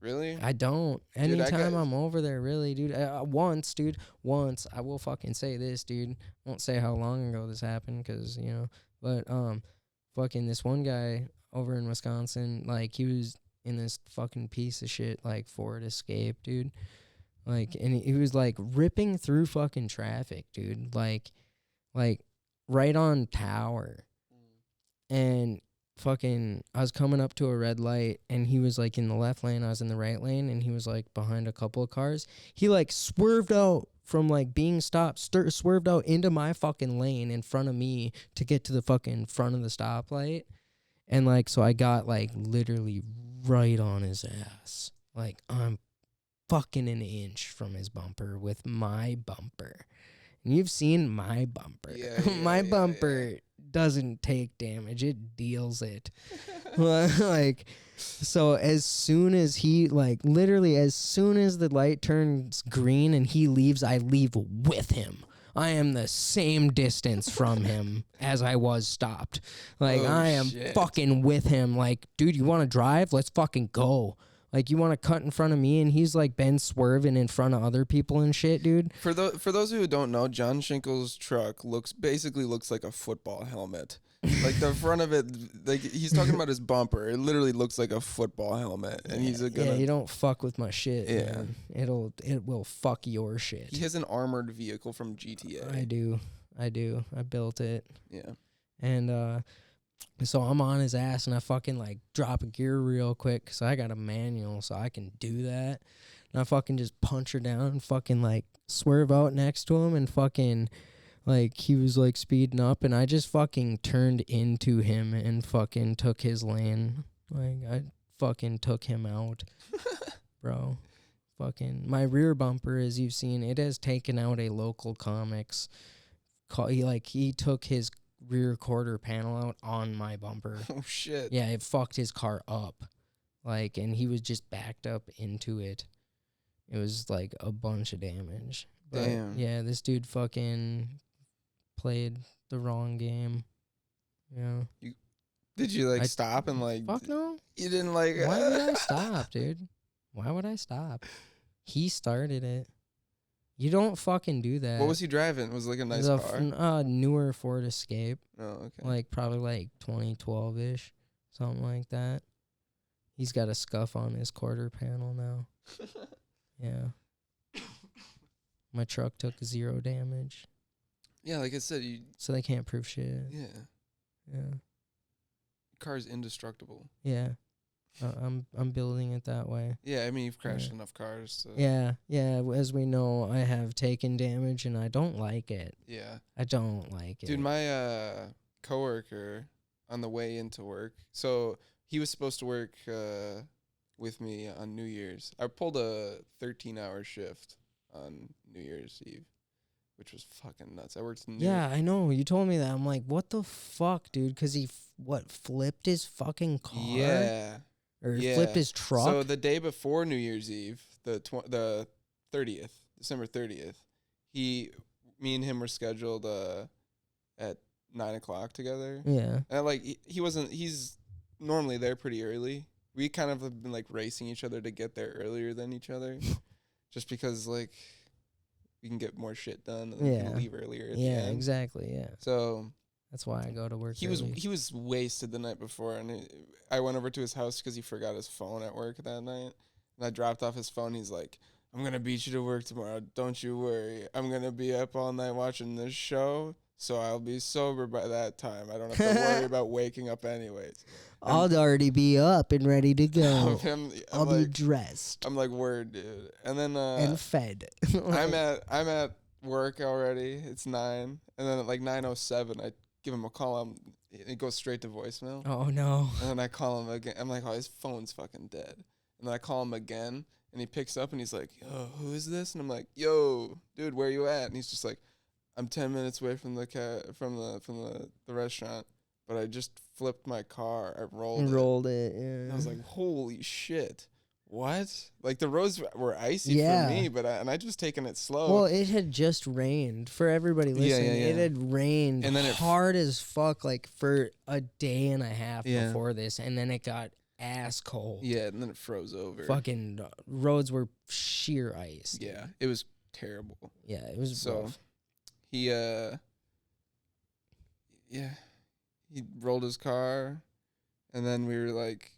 Really? I don't. Anytime I'm over there, really, dude. Once, I will fucking say this, dude. I won't say how long ago this happened, because, you know. But, fucking this one guy over in Wisconsin, like, he was in this fucking piece of shit, like, Ford Escape, dude. Like, and he was, like, ripping through fucking traffic, dude. Like, right on Tower. And fucking, I was coming up to a red light, and he was like in the left lane, I was in the right lane, and he was like behind a couple of cars. He like swerved out from like being stopped, swerved out into my fucking lane in front of me to get to the fucking front of the stoplight. And like, so I got like literally right on his ass. Like, I'm fucking an inch from his bumper with my bumper. And you've seen my bumper. My bumper doesn't take damage. It deals it. Like, so as soon as he, like, literally as soon as the light turns green and he leaves, I leave with him. I am the same distance from him as I was stopped. Like, I am fucking with him. Like, dude, you want to drive? Let's fucking go. Like, you want to cut in front of me, and he's, like, been swerving in front of other people and shit, dude. For those who don't know, John Schinkel's truck basically looks like a football helmet. Like, the front of it, like, he's talking about his bumper. It literally looks like a football helmet, and he's yeah, you don't fuck with my shit, man. It will fuck your shit. He has an armored vehicle from GTA. I do. I built it. Yeah. And, so I'm on his ass, and I fucking, like, drop a gear real quick, because I got a manual, so I can do that. And I fucking just punch her down and fucking, like, swerve out next to him, and fucking, like, he was, like, speeding up, and I just fucking turned into him and fucking took his lane. Like, I fucking took him out, bro. Fucking, my rear bumper, as you've seen, it has taken out a local comics. He took his rear quarter panel out on my bumper. Oh shit. Yeah, it fucked his car up. Like, and he was just backed up into it. It was like a bunch of damage. But damn. Yeah, this dude fucking played the wrong game. Yeah. Did you like stop and like? Fuck no. You didn't like. Why would I stop, dude? Why would I stop? He started it. You don't fucking do that. What was he driving? Was it like a nice car? Newer Ford Escape. Oh, okay. Like probably like 2012-ish, something like that. He's got a scuff on his quarter panel now. Yeah. My truck took 0 damage. Yeah, like I said, so they can't prove shit. Yeah. Yeah. Car's indestructible. Yeah. I'm building it that way. Yeah, I mean, you've crashed enough cars. So. Yeah. As we know, I have taken damage, and I don't like it. Yeah. I don't like it. Dude, my coworker on the way into work, so he was supposed to work with me on New Year's. I pulled a 13-hour shift on New Year's Eve, which was fucking nuts. I worked Yeah, I know. You told me that. I'm like, what the fuck, dude? Because he, flipped his fucking car? Yeah. Or flipped his truck? So the day before New Year's Eve, the 30th, December 30th, me and him were scheduled at 9 o'clock together. Yeah. And like he's normally there pretty early. We kind of have been like racing each other to get there earlier than each other, just because like we can get more shit done and we can leave earlier. At the end. Exactly. Yeah. So that's why I go to work. He was wasted the night before, and I went over to his house because he forgot his phone at work that night. And I dropped off his phone. He's like, "I'm gonna beat you to work tomorrow. Don't you worry. I'm gonna be up all night watching this show, so I'll be sober by that time. I don't have to worry about waking up anyways." I'll already be up and ready to go. I'll be dressed. I'm like, word, dude. And then and fed. I'm at work already. It's 9, and then at like 9:07, I give him a call. It goes straight to voicemail. Oh no! And then I call him again. I'm like, oh, his phone's fucking dead. And then I call him again, and he picks up, and he's like, yo, who is this? And I'm like, yo, dude, where you at? And he's just like, I'm 10 minutes away from the restaurant, but I just flipped my car. I rolled it. Yeah. And I was like, holy shit. What? Like the roads were icy for me, but I just taken it slow. Well, it had just rained for everybody listening. It had rained and then hard as fuck, like for a day and a half before this, and then it got ass cold. Yeah, and then it froze over. Fucking roads were sheer ice. Yeah, it was terrible. Yeah, it was so rough. He rolled his car, and then we were like,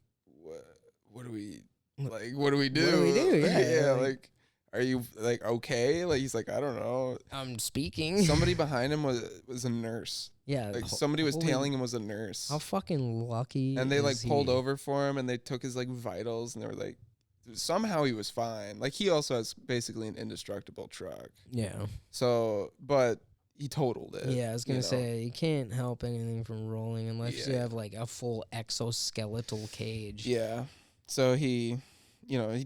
what do we? Like, what do we do? What do we do? Yeah, like, are you like okay? Like, he's like, I don't know. I'm speaking. Somebody behind him was a nurse. Yeah, like somebody was tailing him was a nurse. How fucking lucky! And they like pulled over for him, and they took his like vitals, and they were like, somehow he was fine. Like he also has basically an indestructible truck. Yeah. So, but he totaled it. Yeah, I was gonna say you can't help anything from rolling unless you have like a full exoskeletal cage. Yeah. So he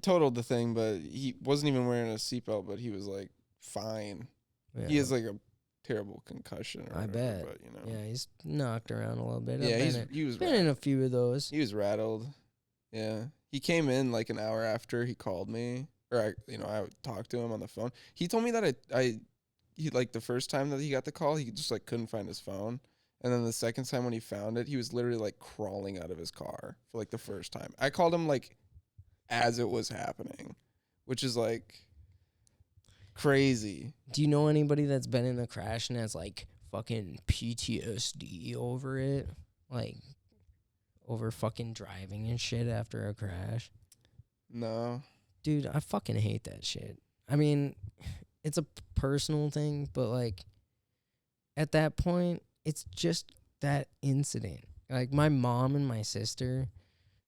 totaled the thing, but he wasn't even wearing a seatbelt, but he was like fine. Yeah. He has like a terrible concussion. Or whatever, bet. But, Yeah, he's knocked around a little bit. Yeah, he was been in a few of those. He was rattled. Yeah. He came in like an hour after he called me, or I talked to him on the phone. He told me that he like the first time that he got the call, he just like couldn't find his phone. And then the second time when he found it, he was literally like crawling out of his car for like the first time. I called him like as it was happening, which is like crazy. Do you know anybody that's been in a crash and has like fucking PTSD over it? Like over fucking driving and shit after a crash? No. Dude, I fucking hate that shit. I mean, it's a personal thing, but like at that point, it's just that incident. Like my mom and my sister,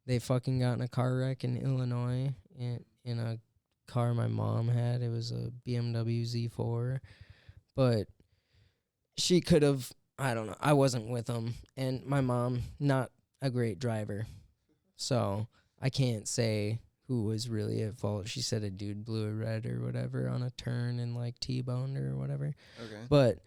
they fucking got in a car wreck in Illinois in a car my mom had. It was a BMW Z4. But she could have, I don't know. I wasn't with them. And my mom, not a great driver. So I can't say who was really at fault. She said a dude blew a red or whatever on a turn and like T-boned her or whatever. Okay. But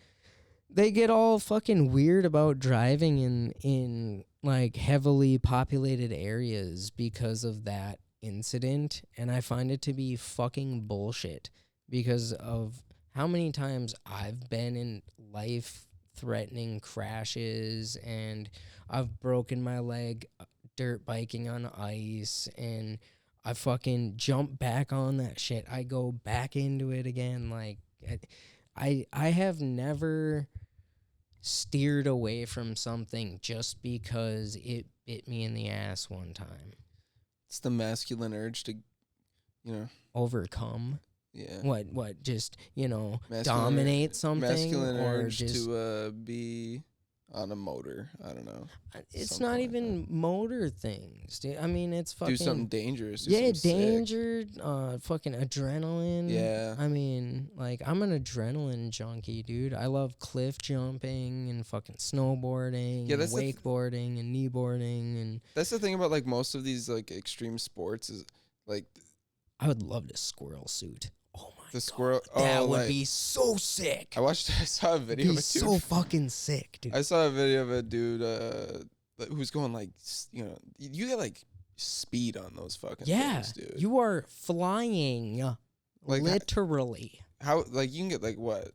they get all fucking weird about driving in like heavily populated areas because of that incident, and I find it to be fucking bullshit because of how many times I've been in life life-threatening crashes, and I've broken my leg dirt biking on ice, and I fucking jump back on that shit. I go back into it again. Like, I have never steered away from something just because it bit me in the ass one time. It's the masculine urge to, overcome. Yeah. What? Just dominate something, masculine or urge just to be on a motor. I don't know. It's not even motor things, dude. I mean, it's fucking do something dangerous. Danger. Fucking adrenaline. Yeah. I mean, like, I'm an adrenaline junkie, dude. I love cliff jumping and fucking snowboarding, and wakeboarding and kneeboarding, and that's the thing about like most of these like extreme sports is like. I would love to squirrel suit. Oh my god. Squirrel. That would be so sick. I saw a video of a dude. So fucking sick, dude. I saw a video of a dude who's going like, you get like speed on those fucking things, dude. You are flying, like, literally. How like you can get like what?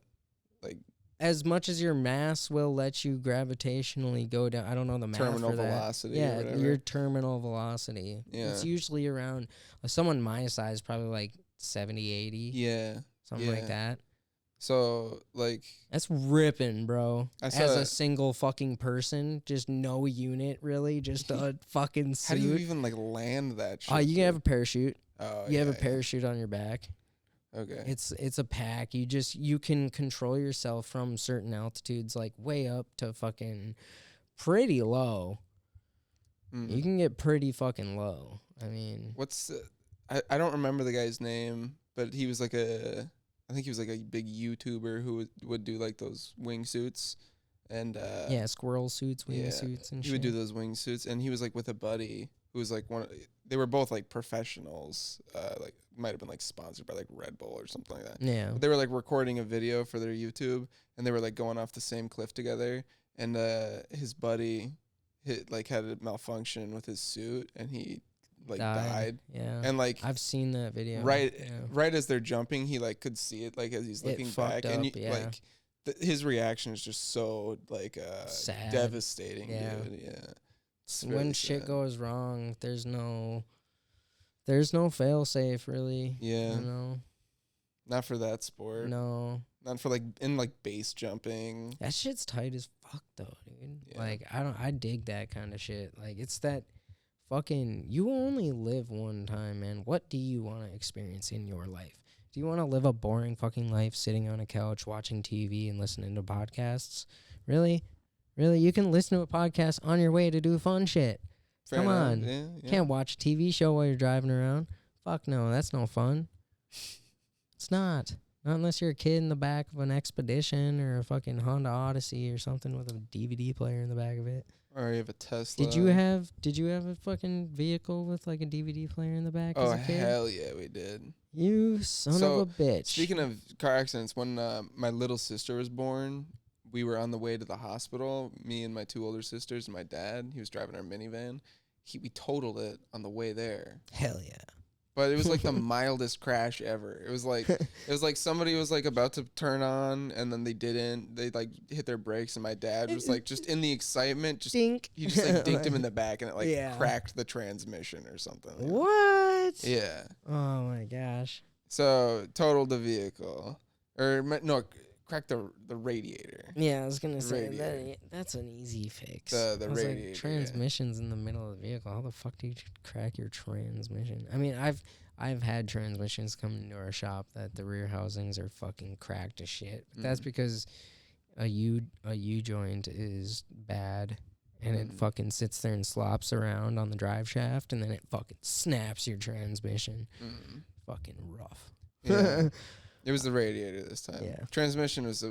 Like as much as your mass will let you gravitationally go down. I don't know the math terminal for that. velocity. Yeah, or whatever. your terminal velocity. Yeah. It's usually around someone my size, probably like 70, 80. Yeah. Something like that. So, like... That's ripping, bro. As a single fucking person, just no unit, really. Just a fucking suit. How do you even, like, land that shit? You can have a parachute. Oh, you have a parachute on your back. Okay. It's a pack. You can control yourself from certain altitudes, like way up to fucking pretty low. You can get pretty fucking low. I mean... I don't remember the guy's name, but he was like I think he was like a big YouTuber who would do like those wingsuits, and squirrel suits, wingsuits, and shit. He would do those wingsuits, and he was like with a buddy who was like they were both like professionals, like might have been like sponsored by like Red Bull or something like that. Yeah, but they were like recording a video for their YouTube, and they were like going off the same cliff together, and his buddy had a malfunction with his suit, and he died. Yeah. And like I've seen that video. Right as they're jumping, he like could see it like as he's looking back, and like his reaction is just so like sad, devastating, dude. Yeah. When shit goes wrong, there's no fail safe, really. Yeah. Not for that sport. No. Not for like in like base jumping. That shit's tight as fuck though, dude. Yeah. Like I dig that kind of shit. Like it's that fucking, you only live one time, man. What do you want to experience in your life? Do you want to live a boring fucking life sitting on a couch watching TV and listening to podcasts? Really? You can listen to a podcast on your way to do fun shit. Come on. Yeah. Can't watch a TV show while you're driving around. Fuck no, that's no fun. It's not. Not unless you're a kid in the back of an Expedition or a fucking Honda Odyssey or something with a DVD player in the back of it. Or you have a Tesla. Did you have a fucking vehicle with like a DVD player in the back as a kid? Hell yeah, we did. You son of a bitch. Speaking of car accidents, when my little sister was born, we were on the way to the hospital, me and my two older sisters and my dad. He was driving our minivan. We totaled it on the way there. Hell yeah. But it was like the mildest crash ever. It was like somebody was like about to turn on and then they didn't. They like hit their brakes and my dad was like just in the excitement, just dink. He just like dinked him in the back and it like cracked the transmission or something. What? Yeah. Oh my gosh. So totaled the vehicle, or no, cracked the radiator. Yeah, I was gonna say that's an easy fix. The radiator. Like, transmission's in the middle of the vehicle. How the fuck do you crack your transmission? I mean, I've had transmissions come into our shop that the rear housings are fucking cracked as shit. But that's because a U joint is bad. And it fucking sits there and slops around on the drive shaft, and then it fucking snaps your transmission. Fucking rough. Yeah. It was the radiator this time. Yeah. Transmission was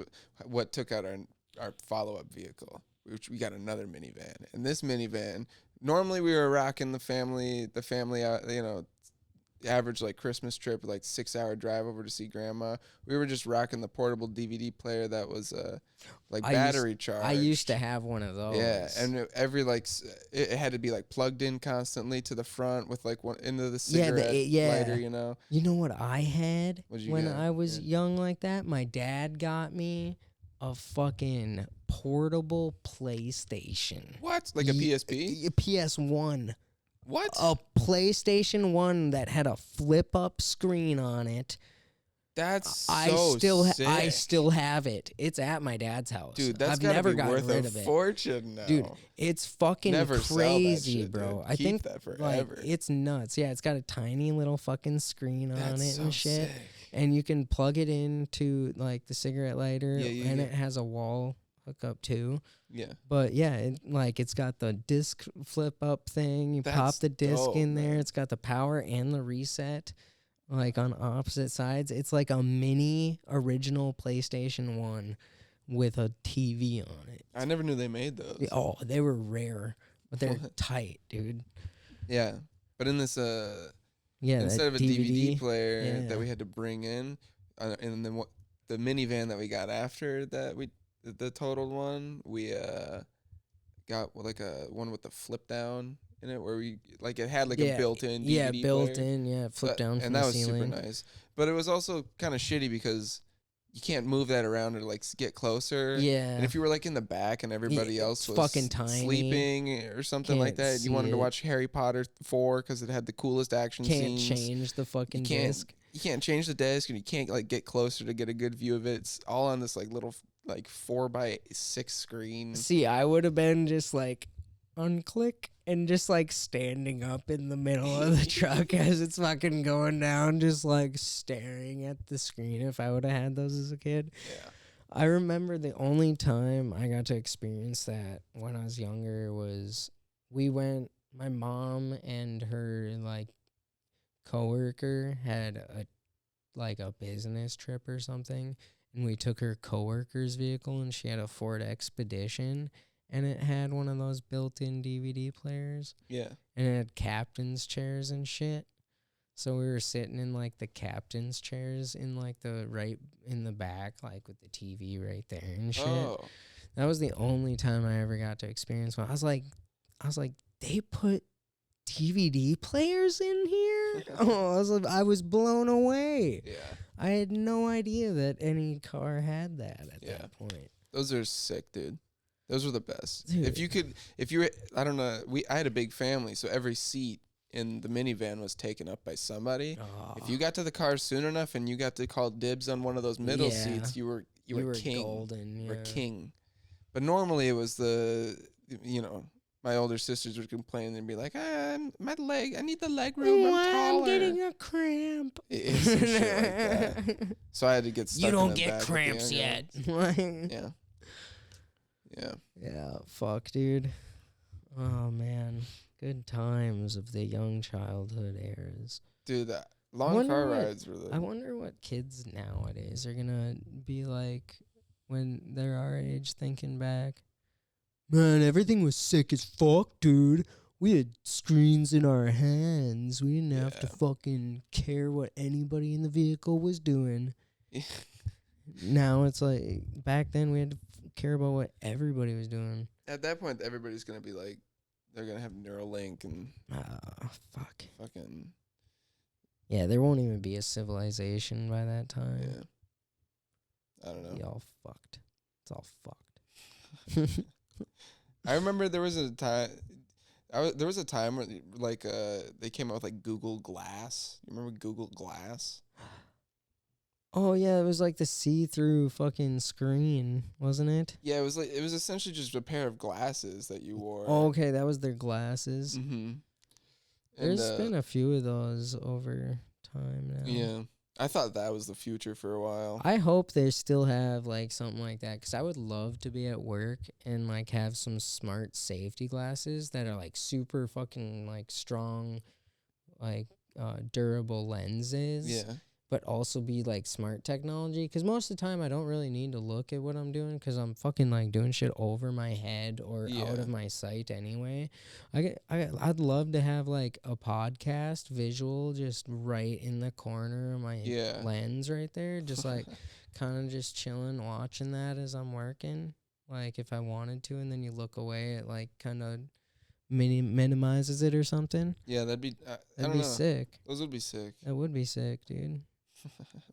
what took out our follow-up vehicle, which we got another minivan. And this minivan, normally we were rocking the family out, average like Christmas trip, like 6-hour drive over to see grandma. We were just rocking the portable DVD player that was battery charged. I used to have one of those. Yeah, and every it had to be like plugged in constantly to the front with like one into the cigarette lighter, You know what I had when I was young like that? My dad got me a fucking portable PlayStation. What? Like a PSP? A PS1. What? A PlayStation 1 that had a flip-up screen on it. That's so sick. I still have it. It's at my dad's house. Dude, that's I've never gotten gotten rid a of it. fortune now. Dude, it's fucking Never crazy, shit, bro. dude. I Keep think that forever. like it's nuts. Yeah, it's got a tiny little fucking screen on That's it so and shit. sick. And you can plug it into like the cigarette lighter, and it has a wall hookup too. Yeah. But yeah, it's got the disc flip up thing. You pop the disc dope, in there. man. It's got the power and the reset, like on opposite sides. It's like a mini original PlayStation 1 with a TV on it. I never knew they made those. Oh, they were rare, but they're tight, dude. Yeah. But in this Yeah, instead of a DVD player yeah. that we had to bring in, and then the minivan that we got after that, the totaled one, we got like a one with the flip down in it, where we like it had like a built-in DVD player. Flip down from and that the was ceiling. super nice. But it was also kind of shitty because you can't move that around or like get closer. Yeah, and if you were like in the back and everybody else was fucking tiny, sleeping or something like that, you wanted to watch Harry Potter 4 because it had the coolest action scenes. Can't change the fucking disc. You can't change the disc, and you can't like get closer to get a good view of it. It's all on this like little like 4x6 screen. See, I would have been just like unclick and just like standing up in the middle of the truck as it's fucking going down, just like staring at the screen if I would have had those as a kid. Yeah. I remember the only time I got to experience that when I was younger was my mom and her like coworker had a business trip or something, and we took her coworker's vehicle, and she had a Ford Expedition, and it had one of those built-in DVD players. Yeah. And it had captain's chairs and shit. So we were sitting in like the captain's chairs in like in the back, like with the TV right there and shit. Oh. That was the only time I ever got to experience one. I was like, they put DVD players in here? I was blown away. Yeah. I had no idea that any car had that at that point. Those are sick, dude. Those were the best. Dude. I don't know, I had a big family, so every seat in the minivan was taken up by somebody. Oh. If you got to the car soon enough and you got to call dibs on one of those middle seats, you were king. Golden, You were king. But normally it was my older sisters would complain and be like, my leg, I need the leg room. I'm taller. I'm getting a cramp. Some shit like that. So I had to get stuck. You don't in the get back cramps yet. Yeah. Yeah. Yeah, fuck, dude. Oh, man. Good times of the young childhood eras. Dude, long car rides were I wonder what kids nowadays are going to be like when they're our age thinking back. Man, everything was sick as fuck, dude. We had screens in our hands. We didn't have to fucking care what anybody in the vehicle was doing. Now it's like, back then we had to care about what everybody was doing. At that point, everybody's going to be like, they're going to have Neuralink and... fuck. Fucking... Yeah, there won't even be a civilization by that time. Yeah. I don't know. Be all fucked. It's all fucked. I remember there was a time... there was a time where like they came out with like Google Glass. You remember Google Glass? Oh yeah, it was like the see-through fucking screen, wasn't it? Yeah, it was essentially just a pair of glasses that you wore. Oh, okay, that was their glasses. Mm-hmm. There's been a few of those over time now. Yeah, I thought that was the future for a while. I hope they still have like something like that, because I would love to be at work and like have some smart safety glasses that are like super fucking like strong, like durable lenses. Yeah. But also be like smart technology, because most of the time I don't really need to look at what I'm doing, because I'm fucking like doing shit over my head or out of my sight anyway. I'd love to have like a podcast visual just right in the corner of my lens right there, just like kind of just chilling watching that as I'm working, like if I wanted to, and then you look away, it like kind of minimizes it or something. Yeah, that'd be sick. Those would be sick. That would be sick, dude.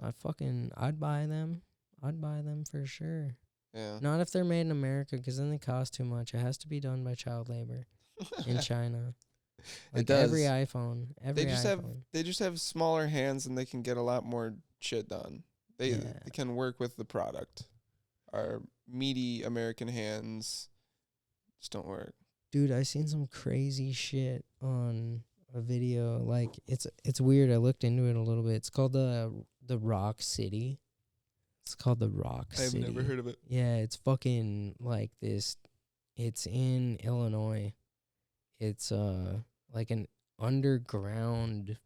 I'd buy them. I'd buy them for sure. Yeah. Not if they're made in America, because then they cost too much. It has to be done by child labor in China. Like it does. every iPhone. They just have smaller hands and they can get a lot more shit done. They can work with the product. Our meaty American hands just don't work. Dude, I seen some crazy shit on a video. Like it's weird. I looked into it a little bit. It's called the Rock City. It's called the Rock City. I've never heard of it. Yeah, it's fucking like this. It's in Illinois. It's like an underground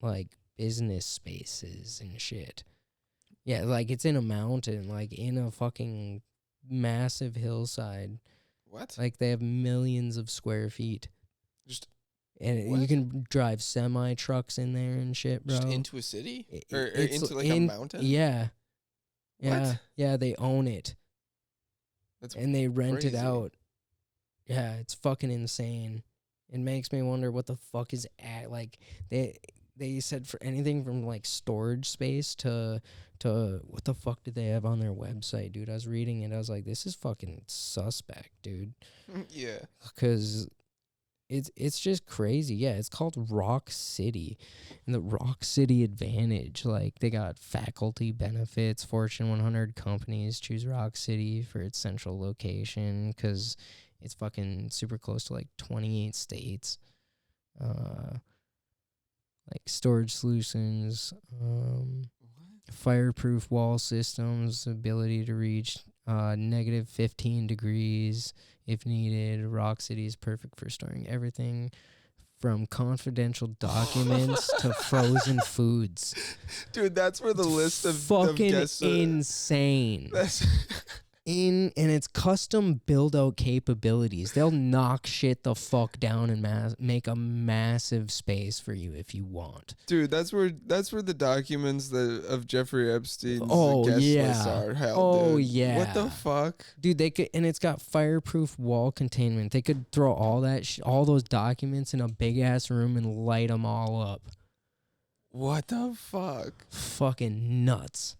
like business spaces and shit. Yeah, like it's in a mountain, like in a fucking massive hillside. What? Like they have millions of square feet. And what? You can drive semi trucks in there and shit, bro. Just into a city? Or into like a mountain? Yeah. Yeah. What? Yeah, they own it. And they rent crazy. it out. Yeah, it's fucking insane. It makes me wonder what the fuck is like they said for anything from like storage space to what the fuck did they have on their website, dude? I was reading it. I was like, this is fucking suspect, dude. Yeah. Because it's just crazy. Yeah, it's called Rock City. And the Rock City advantage, like they got faculty benefits. Fortune 100 companies choose Rock City for its central location because it's fucking super close to like 28 states. Like storage solutions, fireproof wall systems, ability to reach negative 15 degrees if needed. Rock City is perfect for storing everything from confidential documents to frozen foods. Dude, that's where the list of fucking guests insane. And it's custom build out capabilities. They'll knock shit the fuck down and make a massive space for you if you want. Dude, that's where the documents of Jeffrey Epstein's guest lists are held. Oh dude. yeah. What the fuck? Dude, they could, and it's got fireproof wall containment. They could throw all that all those documents in a big ass room and light them all up. What the fuck? Fucking nuts.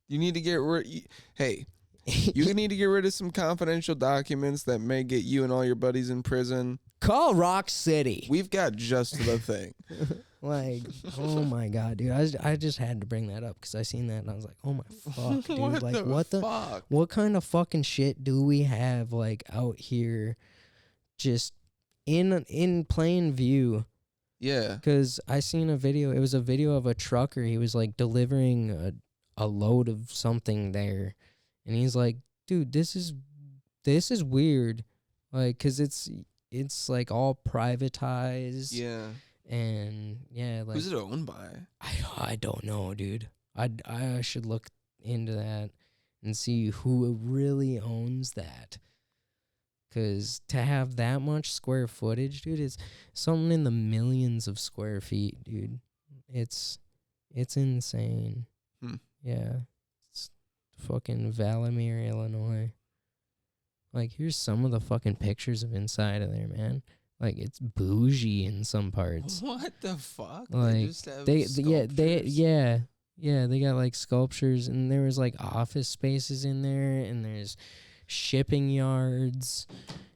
You need to get rid. Hey. You need to get rid of some confidential documents that may get you and all your buddies in prison. Call Rock City. We've got just the thing. Like, oh my god, dude! I just had to bring that up because I seen that and I was like, oh my fuck, dude! what the fuck? What kind of fucking shit do we have like out here, just in plain view? Yeah. Because I seen a video. It was a video of a trucker. He was like delivering a load of something there. And he's like, dude, this is weird. Like, 'cause it's like all privatized. Yeah. And yeah, like, who's it owned by? I don't know, dude. I should look into that and see who really owns that. 'Cause to have that much square footage, dude, it's something in the millions of square feet, dude. It's insane. Yeah. Fucking Valimir, Illinois. Like, here's some of the fucking pictures of inside of there, man. Like, it's bougie in some parts. What the fuck? Like, they just have they got like sculptures, and there was like office spaces in there, and there's shipping yards.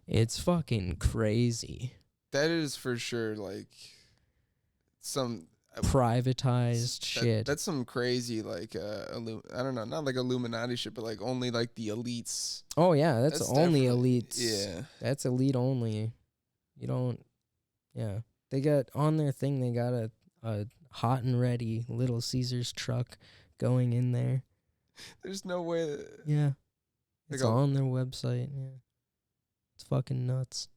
It's fucking crazy. That is for sure like some privatized shit. That's some crazy like I don't know, not like Illuminati shit, but like only like the elites. Oh yeah, that's only elites. Yeah, that's elite only. You don't. Yeah, they got on their thing. They got a hot and ready Little Caesars truck going in there. There's no way. Yeah, it's on their website. Yeah, it's fucking nuts.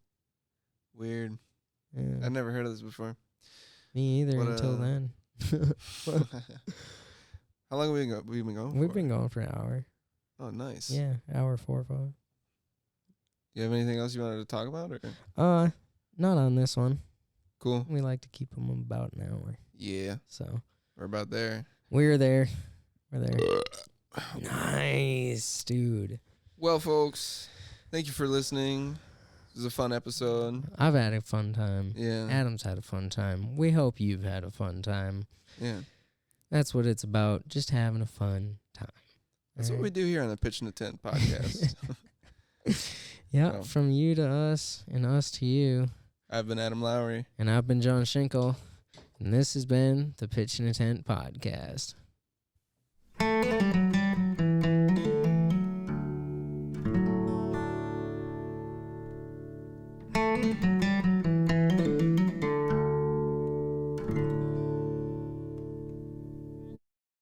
Weird. Yeah. I've never heard of this before. Me either until then. How long have we been going? We've been going for an hour. Oh, nice. Yeah, hour 4 or 5. You have anything else you wanted to talk about, or? Not on this one. Cool. We like to keep them about an hour. Yeah. So we're about there. We're there. Nice, dude. Well, folks, thank you for listening. This was a fun episode. I've had a fun time. Yeah. Adam's had a fun time. We hope you've had a fun time. Yeah. That's what it's about. Just having a fun time. That's what we do here on the Pitchin' a Tent podcast. Yeah, So. from you to us and us to you. I've been Adam Lowry. And I've been John Schinkel. And this has been the Pitchin' a Tent podcast.